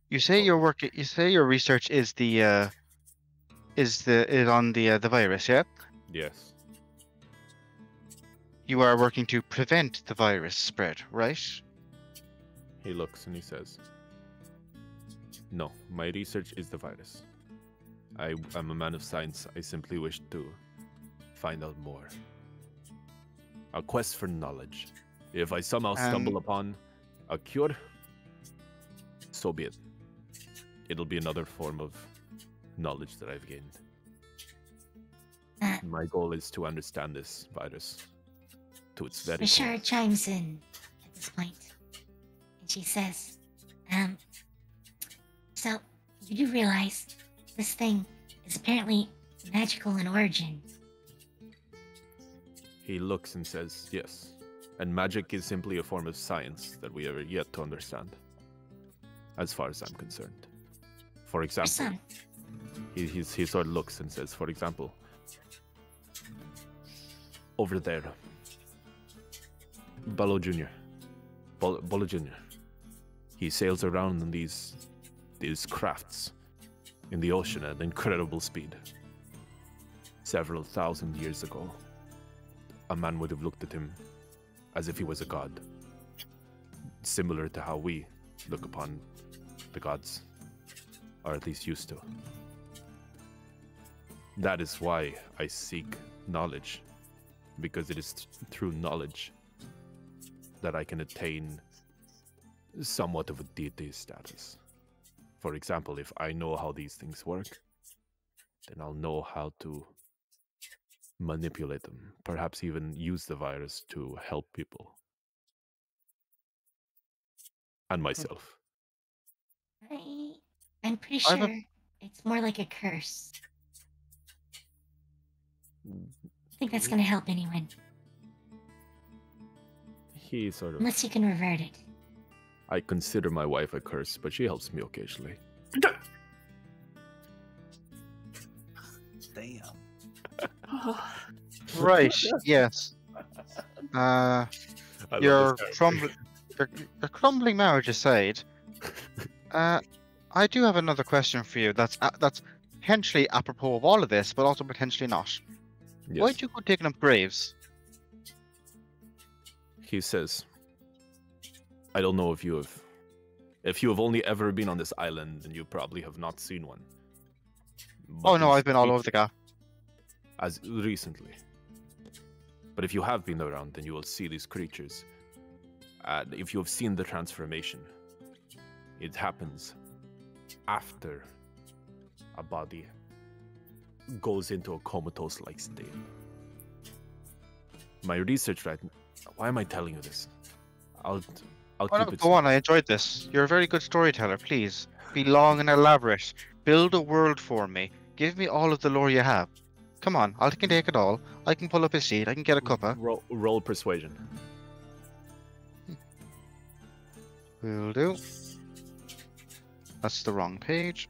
You say Oh. your work. You say your research is on the virus, yeah? Yes. You are working to prevent the virus spread, right? He looks and he says, "No, my research is the virus. I am a man of science. I simply wish to find out more. A quest for knowledge. If I somehow stumble upon a cure, so be it. It'll be another form of knowledge that I've gained. My goal is to understand this virus to its very core." Richard chimes in at this point, and she says, so you do realize this thing is apparently magical in origin. He looks and says, "Yes. And magic is simply a form of science that we have yet to understand, as far as I'm concerned. For example," Son, he sort of looks and says, "For example, over there, Bolo Jr. Bolo Jr. He sails around in these crafts in the ocean at incredible speed. Several thousand years ago, a man would have looked at him as if he was a god, similar to how we look upon the gods, or at least used to. That is why I seek knowledge, because it is through knowledge that I can attain somewhat of a deity status. For example, if I know how these things work, then I'll know how to manipulate them, perhaps even use the virus to help people. And myself." I'm pretty I've a- sure it's more like a curse. I think that's gonna help anyone, He sort of... unless you can revert it. I consider my wife a curse, but she helps me occasionally. Damn. Right. Yes. I love Your this character. your crumbling marriage aside, I do have another question for you. That's potentially apropos of all of this, but also potentially not. Yes. Why'd you go digging up graves? He says, "I don't know if you have only ever been on this island, then you probably have not seen one. But Oh no, these I've been all over the creatures- gap. As recently. But if you have been around, then you will see these creatures. If you have seen the transformation, it happens after a body goes into a comatose-like state. My research right now... Why am I telling you this? I'll Oh, keep no, it... go on, I enjoyed this. You're a very good storyteller, please. Be long and elaborate. Build a world for me. Give me all of the lore you have. Come on, I can take it all. I can pull up a seat, I can get a cuppa. Roll persuasion. Will do. That's the wrong page.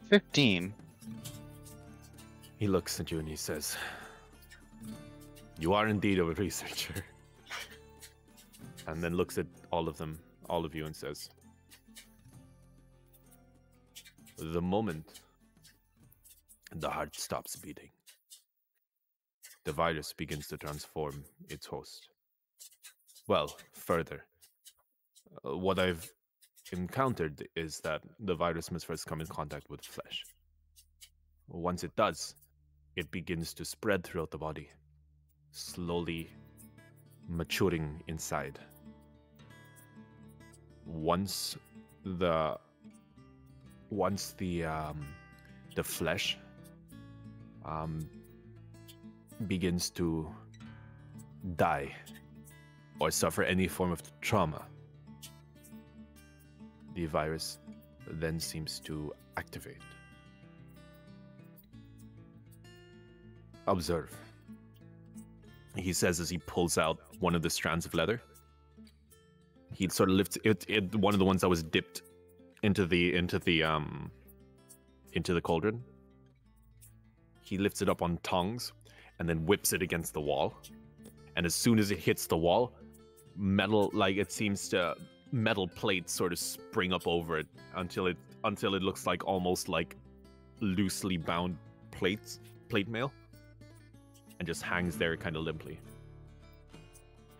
15. He looks at you and he says, "You are indeed a researcher." And then looks at all of you, and says, "The moment the heart stops beating, the virus begins to transform its host. Well, further, what I've encountered is that the virus must first come in contact with flesh. Once it does, it begins to spread throughout the body, slowly maturing inside. Once the flesh begins to die or suffer any form of trauma, the virus then seems to activate. Observe," he says as he pulls out one of the strands of leather. He sort of lifts it, one of the ones that was dipped into the cauldron. he lifts it up on tongs and then whips it against the wall. And as soon as it hits the wall, metal plates sort of spring up over it until it looks like almost like loosely bound plate mail, and just hangs there kind of limply.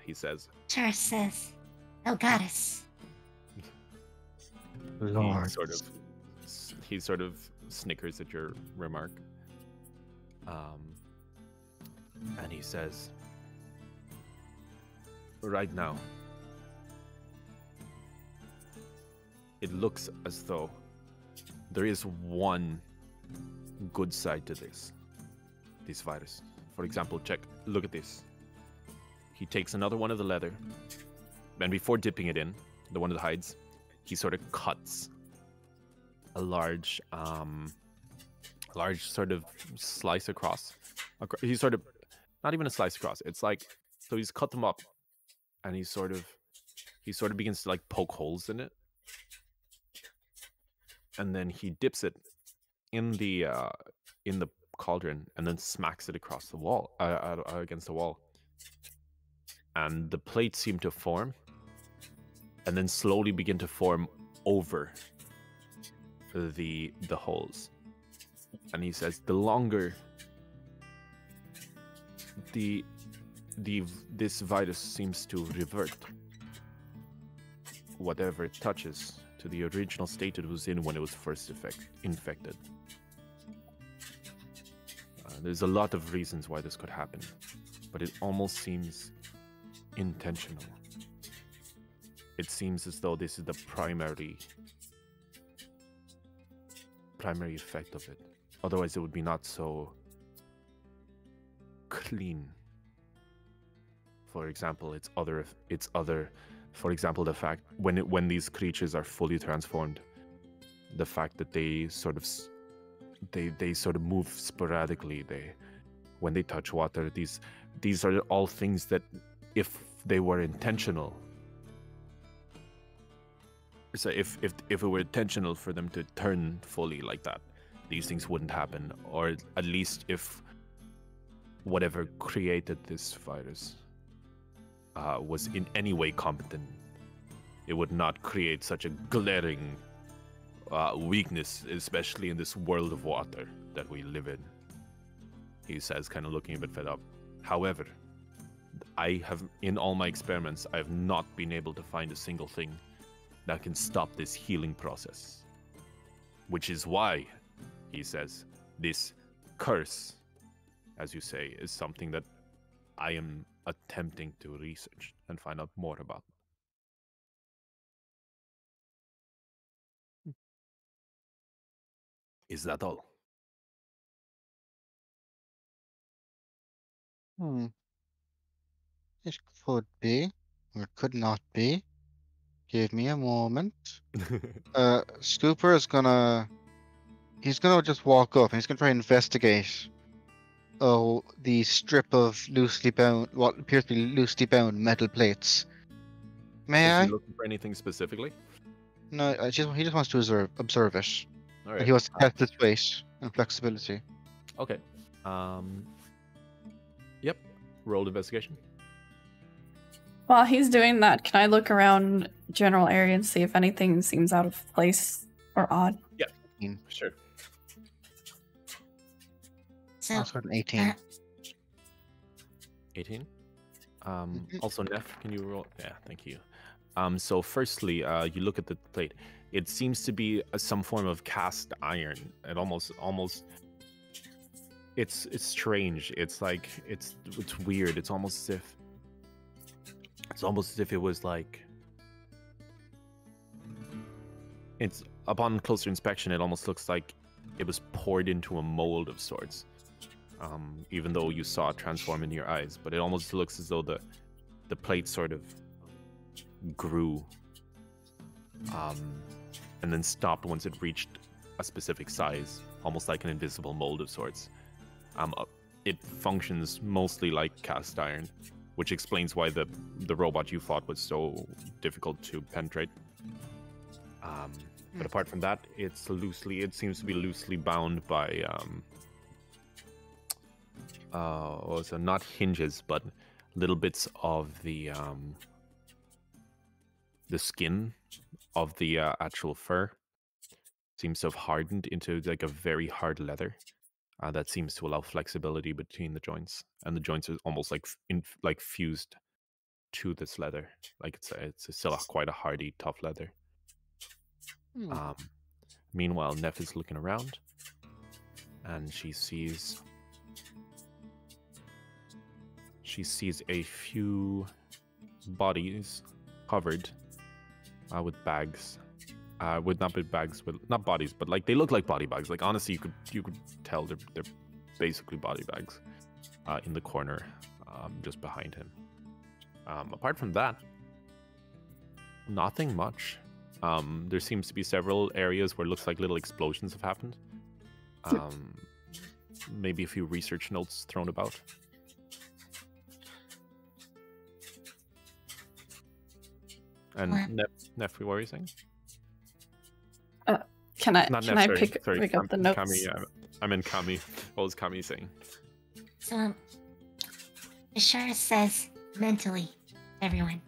He says, Char says, "Oh, goddess." Lord. He sort of snickers at your remark. And he says, right now, it looks as though there is one good side to this virus. For example, look at this. He takes another one of the leather, and before dipping it in, the one of the hides, he sort of cuts a large sort of slice across. He's sort of, not even a slice across. It's like, so he's cut them up, and he sort of begins to like poke holes in it, and then he dips it in the cauldron, and then smacks it across the wall, against the wall, and the plates seem to form, and then slowly begin to form over the holes. And he says, the longer this virus seems to revert whatever it touches to the original state it was in when it was first infected. There's a lot of reasons why this could happen, but it almost seems intentional. It seems as though this is the primary effect of it. Otherwise, it would be not so clean. For example, for example, the fact when these creatures are fully transformed, the fact that they sort of move sporadically. When they touch water, these are all things that, if they were intentional, so if it were intentional for them to turn fully like that, these things wouldn't happen. Or at least if whatever created this virus was in any way competent, it would not create such a glaring weakness, especially in this world of water that we live in. He says, kind of looking a bit fed up. However, in all my experiments, I have not been able to find a single thing that can stop this healing process. Which is why, he says, this curse, as you say, is something that I am attempting to research and find out more about. Is that all? It could be, or it could not be. Give me a moment. Scooper is he's gonna just walk up and he's gonna try and investigate the strip of what appears to be loosely bound metal plates. May Is I? he looking for anything specifically? No, he just wants to observe it. All And right. he wants to test its weight and flexibility. Okay. Yep. Roll investigation. While he's doing that, can I look around general area and see if anything seems out of place or odd? Yeah. Sure. So, Also an 18. 18. Also, Neph, can you roll? Yeah, thank you. So firstly, you look at the plate. It seems to be some form of cast iron. It almost it's strange. It's like it's weird. It's almost as if it was like, it's, upon closer inspection, it almost looks like it was poured into a mold of sorts. Even though you saw it transform in your eyes, but it almost looks as though the plate sort of grew, and then stopped once it reached a specific size, almost like an invisible mold of sorts. It functions mostly like cast iron, which explains why the robot you fought was so difficult to penetrate. But apart from that, it seems to be loosely bound by so not hinges, but little bits of the skin of the actual fur seems to have hardened into like a very hard leather. That seems to allow flexibility between the joints, and the joints are almost like fused to this leather. Like it's still quite a hardy, tough leather. Meanwhile, Neph is looking around, and she sees a few bodies covered with bags. Would not be bags, with not bodies, but like they look like body bags. Like honestly, you could tell they're basically body bags in the corner, just behind him. Apart from that, nothing much. There seems to be several areas where it looks like little explosions have happened. Maybe a few research notes thrown about. And Neph, what were you saying? Can I Sorry, pick up the notes? Kami, I meant Kami. What was Kami saying? So, Ashara says mentally, everyone.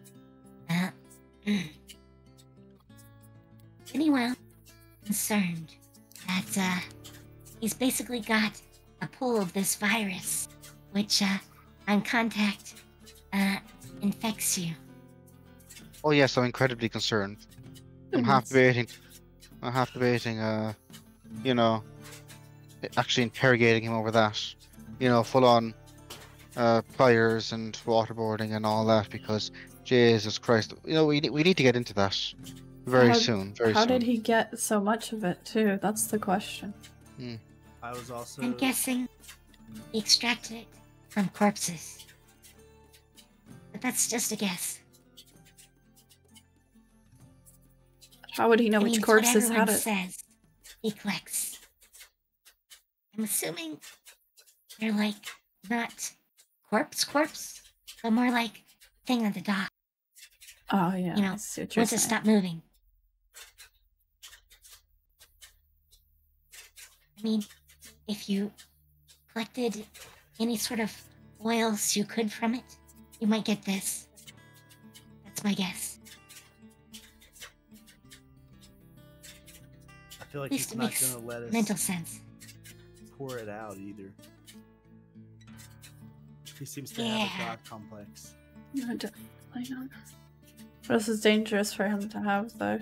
Anyone concerned that he's basically got a pool of this virus, which on contact infects you. Oh yes, I'm incredibly concerned. I'm half debating, you know, actually interrogating him over that. You know, full on pliers and waterboarding and all that, because Jesus Christ, you know, we need to get into that very soon. How did he get so much of it too? That's the question. I was also. I'm guessing he extracted it from corpses, but that's just a guess. How would he know which corpses had it? Says he collects. I'm assuming they're like not corpse, but more like thing at the dock. Oh yeah, you know, once it stop moving. I mean, if you collected any sort of oils you could from it, you might get this. That's my guess. I feel like At least he's not going to let us mental sense. pour it out either. He seems to have a god complex. No, definitely not. This is dangerous for him to have, though.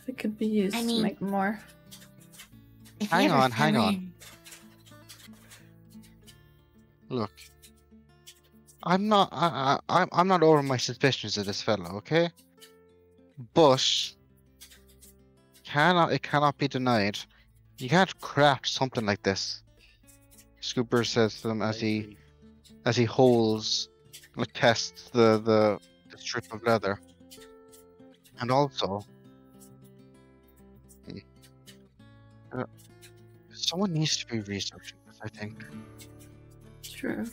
It could be used to make more. Hang on. Look, I'm not over my suspicions of this fellow, okay? But it cannot be denied. You can't craft something like this. Scooper says to them as he holds, like, tests the strip of leather. And also, someone needs to be researching this, I think. True.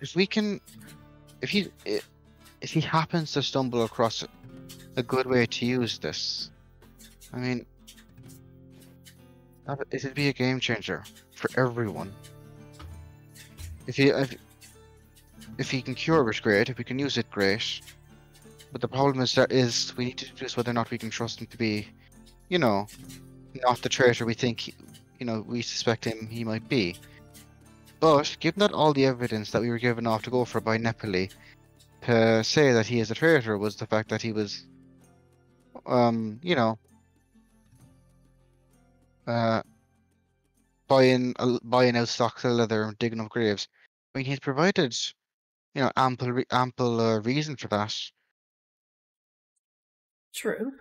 If he happens to stumble across a good way to use this, I mean, it'd be a game changer for everyone. If he can cure it, great. If we can use it, great. But the problem is we need to deduce whether or not we can trust him to be, you know, not the traitor we think, we suspect he might be. But given that all the evidence that we were given off to go for by Nephillia to say that he is a traitor was the fact that he was, buying out stocks of leather and digging up graves. I mean, he's provided, ample reason for that. True.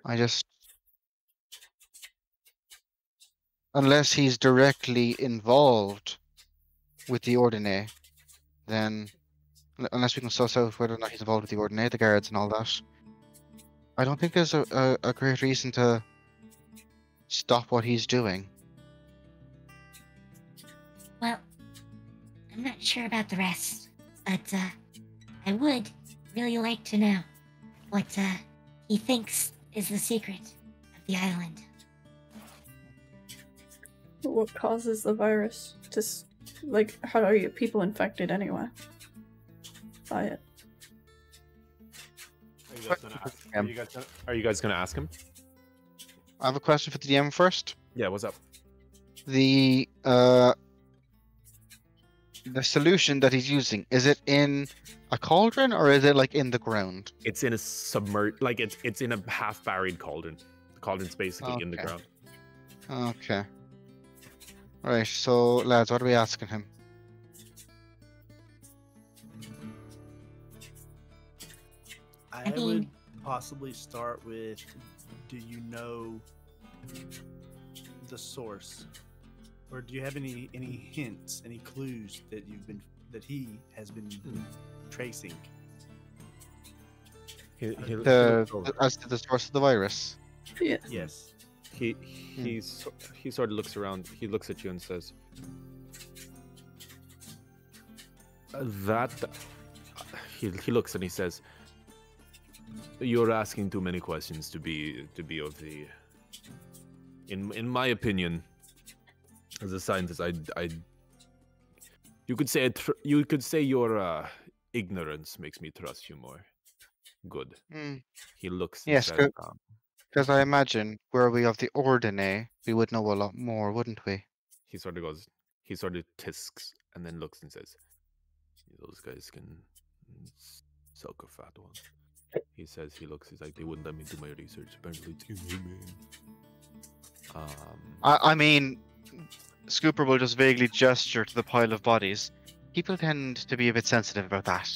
Unless he's directly involved with the Ordine, then unless we can suss out whether or not he's involved with the Ordine, the guards and all that, I don't think there's a great reason to stop what he's doing. Well, I'm not sure about the rest, but I would really like to know what he thinks is the secret of the island. What causes the virus to Like, how are you people infected anyway? By it. Are you guys gonna ask him? I have a question for the DM first. Yeah, what's up? The solution that he's using, is it in a cauldron or is it like in the ground? It's in a like it's in a half buried cauldron. The cauldron's basically in the Okay. ground. Okay. Right, so lads, what are we asking him? I would possibly start with, do you know the source? Or do you have any hints, any clues that he has been tracing? As to the source of the virus? Yeah. Yes. He sort of looks around. He looks at you and says, "That." He looks and he says, "You're asking too many questions to be of the. In my opinion, as a scientist, you could say your ignorance makes me trust you more. Good." He looks. And Yes, says, because I imagine were we of the Ordine, we would know a lot more, wouldn't we? he sort of tisks and then looks and says, "Those guys can suck a fat one." He says, he's like, "They wouldn't let me do my research. Apparently it's inhumane." I mean, Scooper will just vaguely gesture to the pile of bodies. People tend to be a bit sensitive about that.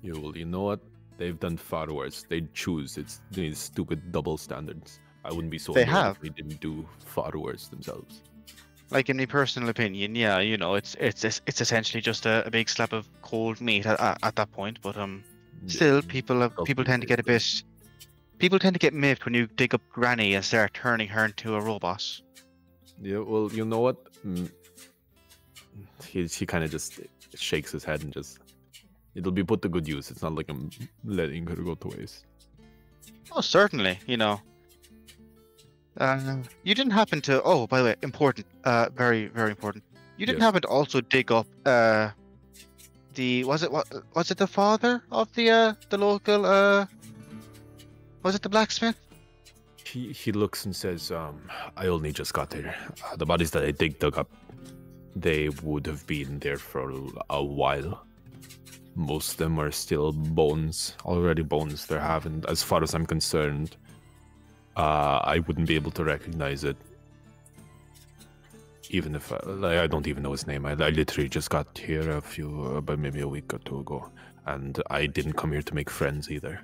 You know what? They've done far worse. They'd choose. It's these stupid double standards. I wouldn't be so They annoyed have. if they didn't do far worse themselves. Like in my personal opinion, yeah, you know, it's essentially just a big slab of cold meat at that point. But still, people tend to get a bit. People tend to get miffed when you dig up Granny and start turning her into a robot. Yeah, well, you know what? He kind of just shakes his head and just. It'll be put to good use. It's not like I'm letting her go to waste. Oh, certainly, you know. You didn't happen to. Oh, by the way, important. Very, very important. You didn't Yes. happen to also dig up was it the father of the local was it the blacksmith? He looks and says, "I only just got there. The bodies that I dug up, they would have been there for a while. Most of them are still already bones. They haven't, as far as I'm concerned. I wouldn't be able to recognize it, even if I don't even know his name. I literally just got here about maybe a week or two ago, and I didn't come here to make friends either."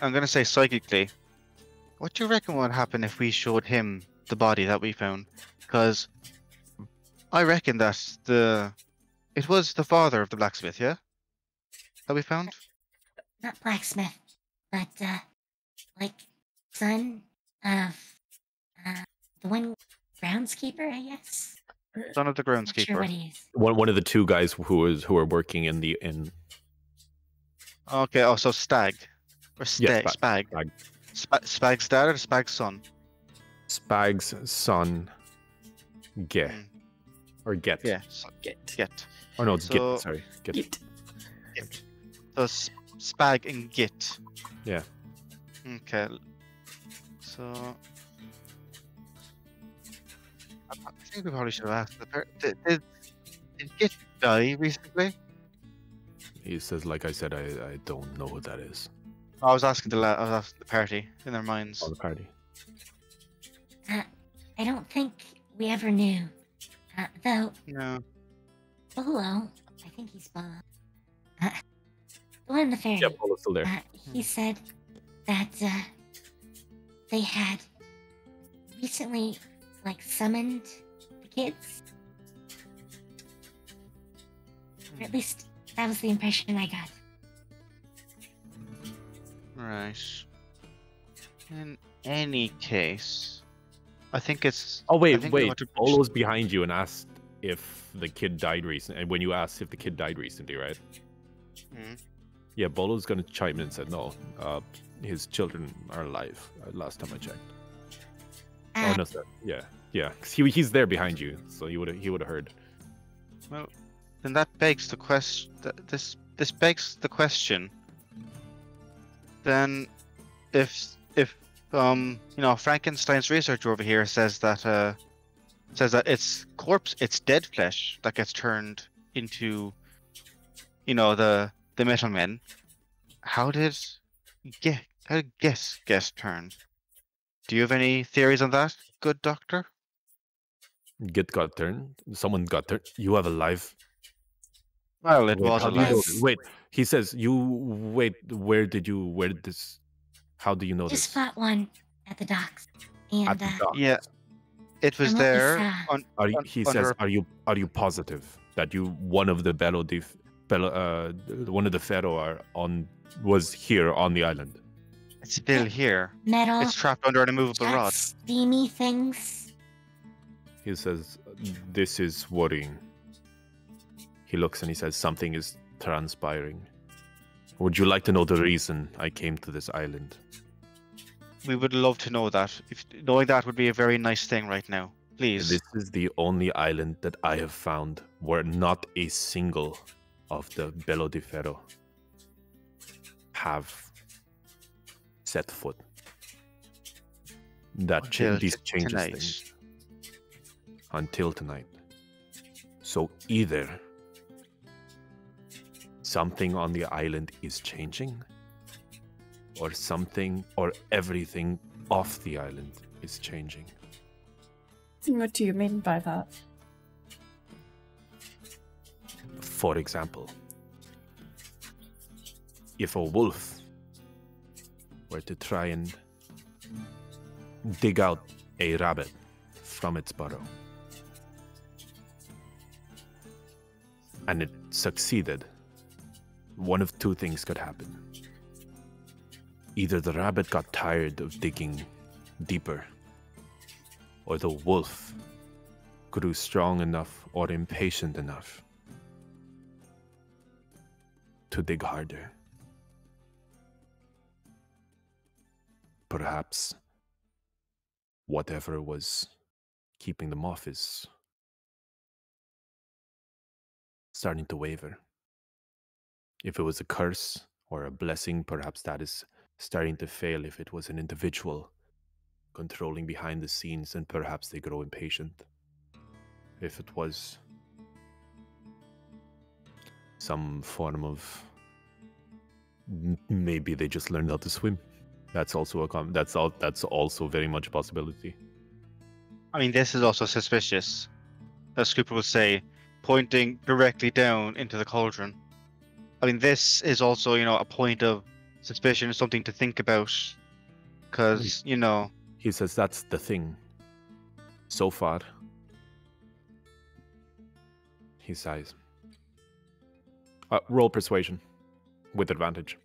I'm gonna say psychically. What do you reckon would happen if we showed him the body that we found? Because I reckon that it was the father of the blacksmith, yeah? That we found? Not blacksmith, but, like, son of, the one groundskeeper, I guess? Son of the Not sure what groundskeeper. he is. One of the two guys who are working in the inn. Okay, oh, so Stag. Or Yes, Spag. Spag's dad or Spag's son? Spag's son, Ge. Hmm. Or Get. Yeah, so, Get. Or no, it's So- Git, sorry. Git. Git. So Spag and Git. Yeah. Okay. So I think we probably should have asked did Git die recently? He says, like I said, I don't know what that is. I was asking I was asking the party in their minds. On the party. I don't think we ever knew. Though, No. Bolo, I think he's Bolo. The one in the ferry. Yeah, Polo's still there. He said that, they had recently, like, summoned the kids. Or at least, that was the impression I got. Right. In any case, I think it's. Oh, I wait. think we want to- Polo's behind you and asked if the kid died recently. And when you asked if the kid died recently, right? Mhm. Yeah, Bolo's gonna chime in and said, no, his children are alive, last time I checked. Oh no, sir. Yeah. 'Cause he's there behind you, so he would have heard. Well, then that begs the question. This begs the question. Then, if Frankenstein's researcher over here says that it's dead flesh that gets turned into, the metal men. How did Guess get turned? Do you have any theories on that, good doctor? Get got turned. Someone got turned. You have a life. Well, it was How do you know alive. this? Wait, he says you. Wait, where did this? How do you know Just this? fought one at the docks. And At the dock. Yeah, it was From what we there. saw. He says, are you positive that one of the one of the Pharaoh was here on the island? It's still here. Metal. It's trapped under an immovable got rod. steamy things. He says, this is worrying. He looks and he says, something is transpiring. Would you like to know the reason I came to this island? We would love to know that. Knowing that would be a very nice thing right now. Please. This is the only island that I have found where not a single of the Belo de Ferro have set foot. These changes tonight. things. Until tonight. So either something on the island is changing, or something or everything off the island is changing. What do you mean by that? For example, if a wolf were to try and dig out a rabbit from its burrow, and it succeeded, one of two things could happen. Either the rabbit got tired of digging deeper, or the wolf grew strong enough or impatient enough to dig harder. Perhaps whatever was keeping them off is starting to waver. If it was a curse or a blessing, perhaps that is starting to fail. If it was an individual controlling behind the scenes, then perhaps they grow impatient. If it was some form of maybe they just learned how to swim. That's also that's also very much a possibility. I mean, this is also suspicious. As Cooper would say, pointing directly down into the cauldron. I mean, this is also, a point of suspicion, something to think about. Because, He says that's the thing. So far, he sighs. Roll persuasion with advantage.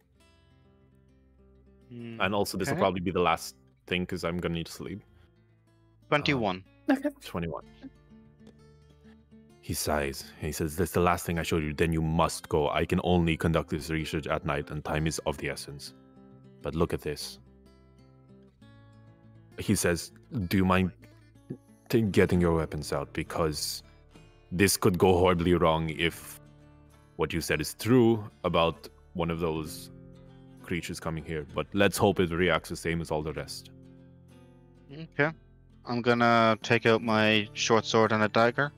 And also, this will okay. probably be the last thing because I'm going to need to sleep. 21. Okay. 21. He sighs. He says, that's the last thing I showed you. Then you must go. I can only conduct this research at night, and time is of the essence. But look at this. He says, do you mind getting your weapons out? Because this could go horribly wrong if what you said is true about one of those creatures coming here. But let's hope it reacts the same as all the rest. Okay. I'm gonna take out my short sword and a dagger.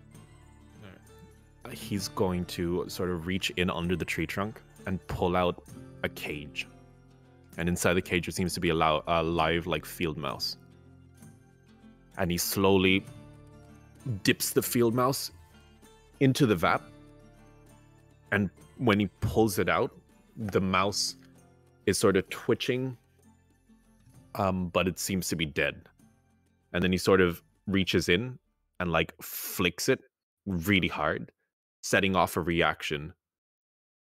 He's going to sort of reach in under the tree trunk and pull out a cage. And inside the cage, there seems to be a live, field mouse. And he slowly dips the field mouse into the vat. And when he pulls it out, the mouse is sort of twitching, but it seems to be dead. And then he sort of reaches in and flicks it really hard, setting off a reaction,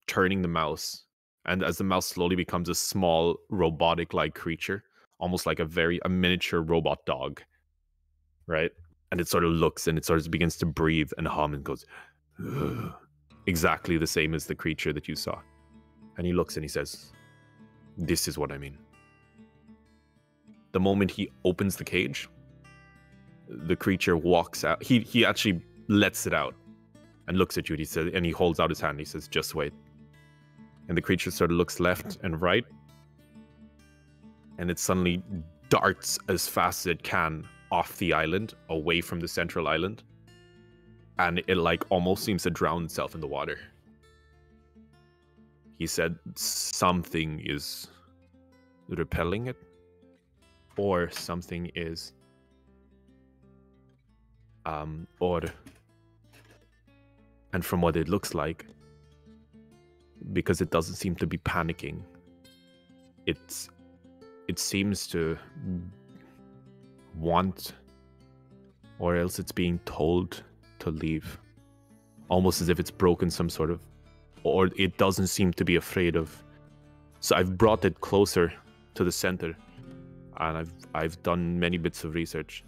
turning the mouse. And as the mouse slowly becomes a small robotic-like creature, almost like a miniature robot dog, right? And it sort of looks and it sort of begins to breathe and hum and goes, ugh, exactly the same as the creature that you saw. And he looks and he says, this is what I mean. The moment he opens the cage, the creature walks out. He actually lets it out and looks at you. He says, and he holds out his hand. He says, "Just wait." And the creature sort of looks left and right, and it suddenly darts as fast as it can off the island, away from the central island, and it like almost seems to drown itself in the water. He said something is repelling it, or something is and from what it looks like, because it doesn't seem to be panicking, it seems to want, or else it's being told to leave, almost as if it's broken some sort of, or it doesn't seem to be afraid of. So I've brought it closer to the center, and I've done many bits of research,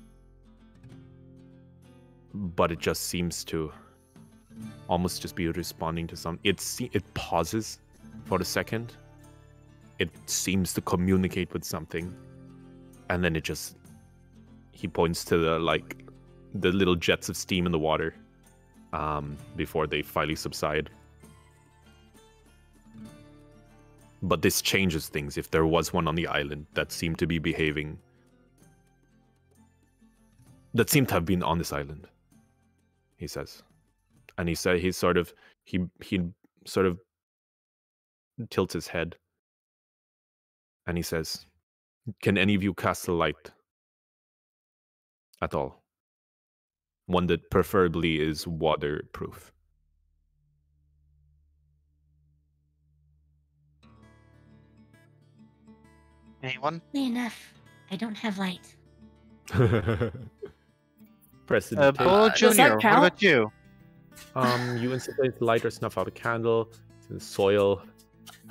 but it just seems to almost just be responding to some. It pauses for a second. It seems to communicate with something, and then he points to the little jets of steam in the water before they finally subside. But this changes things. If there was one on the island that seemed to be behaving, that seemed to have been on this island, he says. And he sort of tilts his head, and he says, "Can any of you cast a light at all? One that preferably is waterproof." Anyone? Funny enough, I don't have light. President, Bolo does Jr., that what count? about you? you instantly light or snuff out a candle, to the soil.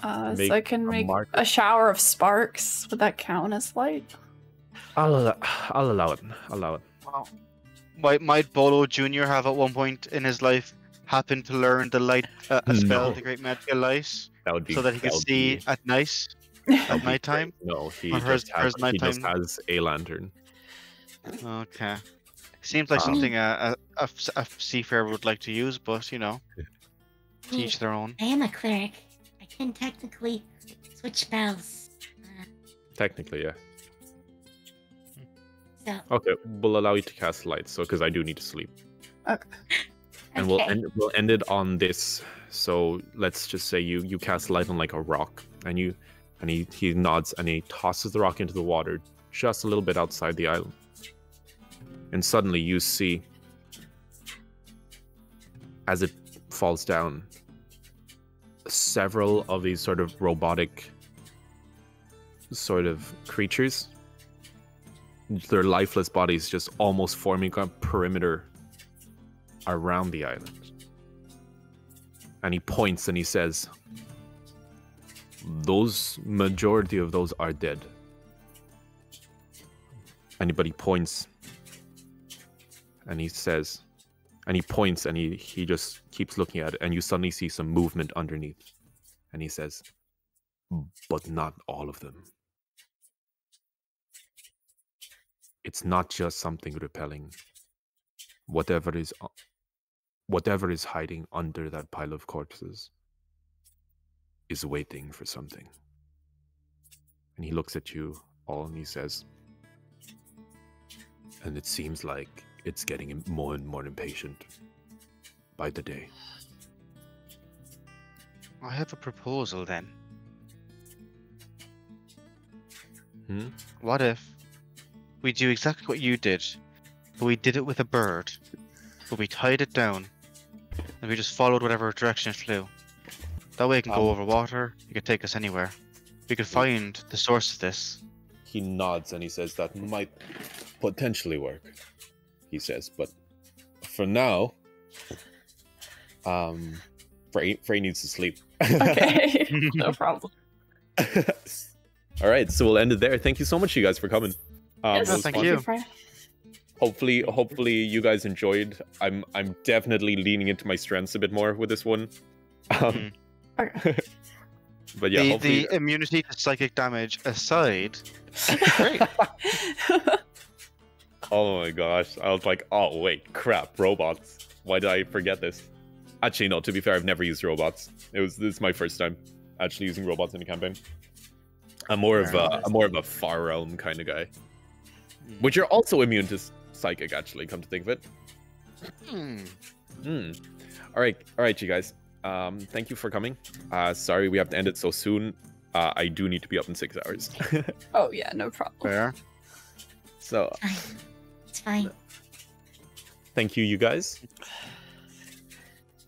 So Make I can a make mark. a shower of sparks. Would that count as light? I'll allow it. Wow. Might Bolo Jr. have at one point in his life happened to learn the light a spell, No. the great magical light, That would be so that he could see at night, at nighttime? No, he Or just hers he just nighttime? has a lantern. Okay. Seems like something a seafarer would like to use, but you know, teach their own. I am a cleric. I can technically switch spells. Technically, yeah. So, Okay, we'll allow you to cast light, so because I do need to sleep. Okay. And okay. we'll end it on this. So let's just say you cast light on like a rock, and he nods and he tosses the rock into the water just a little bit outside the island. And suddenly you see, as it falls down, several of these sort of robotic sort of creatures, their lifeless bodies just almost forming a perimeter around the island. And he points and he says, majority of those are dead. Anybody points and he says, and he points and he just keeps looking at it, and you suddenly see some movement underneath. And he says, "But not all of them. It's not just something repelling. Whatever is hiding under that pile of corpses is waiting for something." And he looks at you all and he says, "And it seems like it's getting more and more impatient by the day." I have a proposal then. What if we do exactly what you did, but we did it with a bird, but we tied it down, and we just followed whatever direction it flew? That way it can go over water, it could take us anywhere. We could find the source of this. He nods and he says, "That might potentially work," he says, "but for now, Fray needs to sleep." Okay, no problem. All right, so we'll end it there. Thank you so much, you guys, for coming. Yes, it was thank fun. you. Fray. Hopefully you guys enjoyed. I'm definitely leaning into my strengths a bit more with this one. Okay. But yeah, hopefully. The immunity to psychic damage aside, great. Oh my gosh. I was like, oh wait, crap, robots. Why did I forget this? Actually, no, to be fair, I've never used robots. This is my first time actually using robots in a campaign. I'm more of a far realm kind of guy. Which are also immune to psychic, actually, come to think of it. Alright, you guys. Thank you for coming. Sorry we have to end it so soon. I do need to be up in 6 hours. Oh yeah, no problem. Fair. So It's fine. thank you, you guys.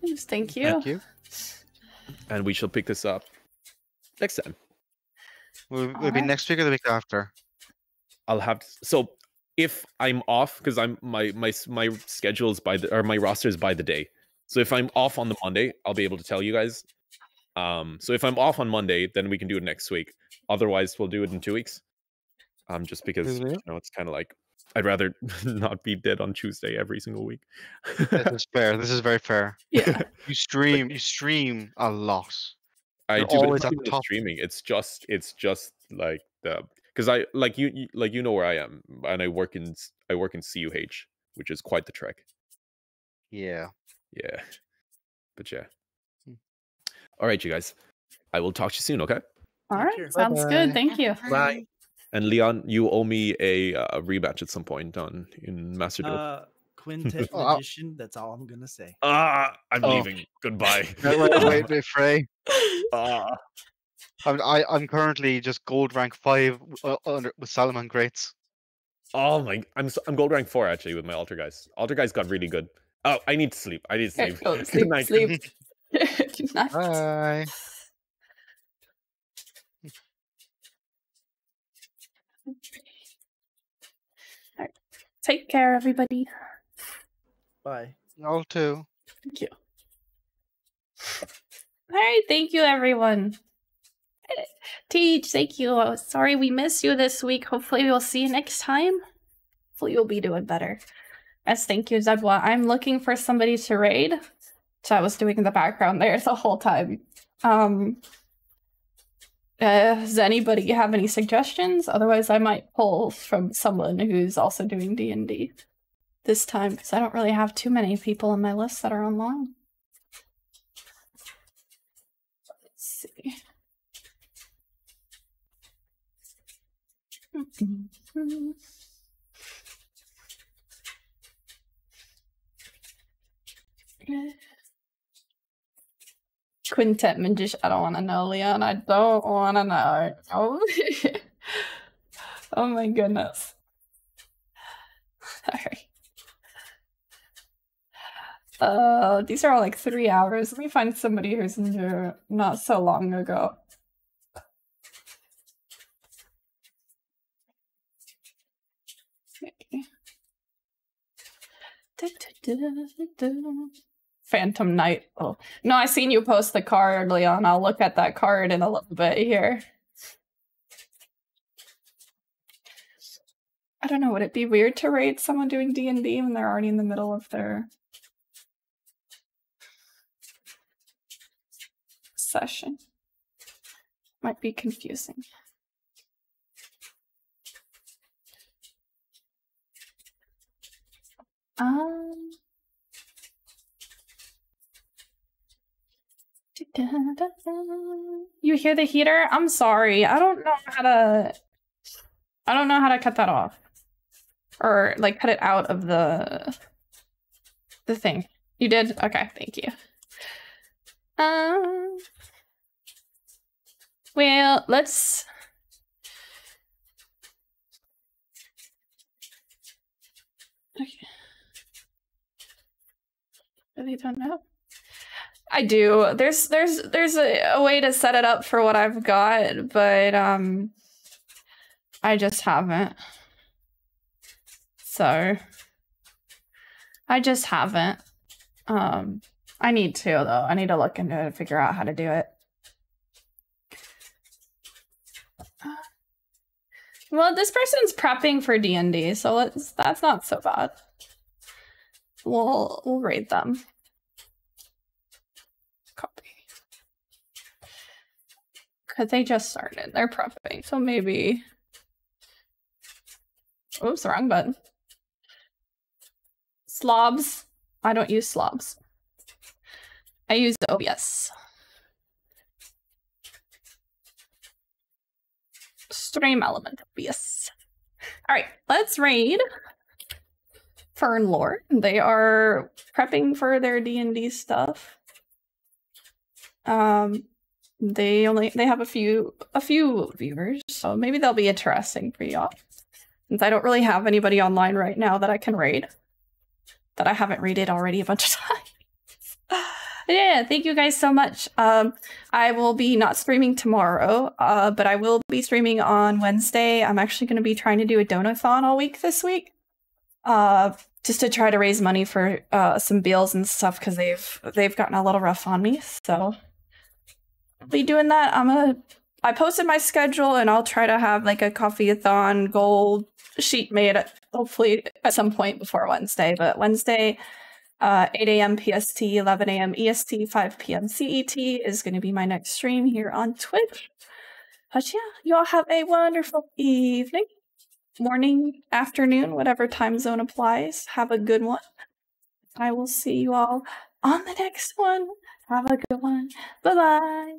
Yes, thank you. Thank you. And we shall pick this up next time. We'll be Alright. next week or the week after. I'll have to, so if I'm off, because I'm my schedule's my roster's by the day. So if I'm off on the Monday, I'll be able to tell you guys. So if I'm off on Monday, then we can do it next week. Otherwise, we'll do it in 2 weeks. Just because it's kind of like I'd rather not be dead on Tuesday every single week. This is fair. This is very fair. Yeah. You stream a lot. I You're do, but always it's not at even the the top. streaming. It's just like the because I like you know where I am, and I work in CUH, which is quite the trek. Yeah. Yeah, but yeah. Hmm. All right, you guys. I will talk to you soon. Okay. All Take right, care. sounds Bye-bye. good. Thank you. Bye. And Leon, you owe me a rematch at some point in Master Duel. Quintet Oh, edition. That's all I'm gonna say. I'm Oh. leaving. Goodbye. Wait, Fray. Ah. I'm currently just gold rank 5 with Salomon Greats. Oh my! I'm gold rank 4 actually with my altar guys. Altar guys got really good. Oh, I need to sleep. I need to Okay, sleep. go Good sleep, night. sleep. Good night. Bye. Alright. Take care, everybody. Bye. Y'all too. Thank you. All right, thank you, everyone. Teach, thank you. Sorry we missed you this week. Hopefully we'll see you next time. Hopefully you'll be doing better. As thank you, Zedwa. I'm looking for somebody to raid. So I was doing in the background there the whole time. Does anybody have any suggestions? Otherwise, I might pull from someone who's also doing D&D this time, because I don't really have too many people on my list that are online. Let's see. Quintet Magician. I don't want to know, Leon. I don't want to know. Oh. Oh my goodness. Sorry. These are all like 3 hours. Let me find somebody who's in here not so long ago. Okay. Phantom Knight. Oh no, I seen you post the card, Leon. I'll look at that card in a little bit here. I don't know, would it be weird to raid someone doing D&D when they're already in the middle of their session? Might be confusing. You hear the heater? I'm sorry. I don't know how to cut that off. Or like cut it out of the thing. You did? Okay, thank you. Well, let's okay. Really don't know. I do. There's a way to set it up for what I've got, but I just haven't. So I just haven't. I need to though. I need to look into it and figure out how to do it. Well, this person's prepping for D&D, so that's not so bad. We'll rate them. Copy. Because they just started. They're prepping, so maybe... Oops, wrong button. Slobs. I don't use slobs. I use OBS. Stream element OBS. Alright, let's raid Fern Lore. They are prepping for their D&D stuff. They have a few viewers, so maybe they'll be interesting for y'all. Since I don't really have anybody online right now that I can raid. That I haven't raided already a bunch of times. Yeah, thank you guys so much. I will be not streaming tomorrow, but I will be streaming on Wednesday. I'm actually going to be trying to do a donathon all week this week. Just to try to raise money for some bills and stuff, because they've gotten a little rough on me, so I'll be doing that. I posted my schedule, and I'll try to have like a coffee-a-thon goal sheet made hopefully at some point before Wednesday. But Wednesday, 8 a.m. PST, 11 a.m. EST, 5 p.m. CET is going to be my next stream here on Twitch. But yeah, you all have a wonderful evening, morning, afternoon, whatever time zone applies. Have a good one. I will see you all on the next one. Have a good one. Bye-bye.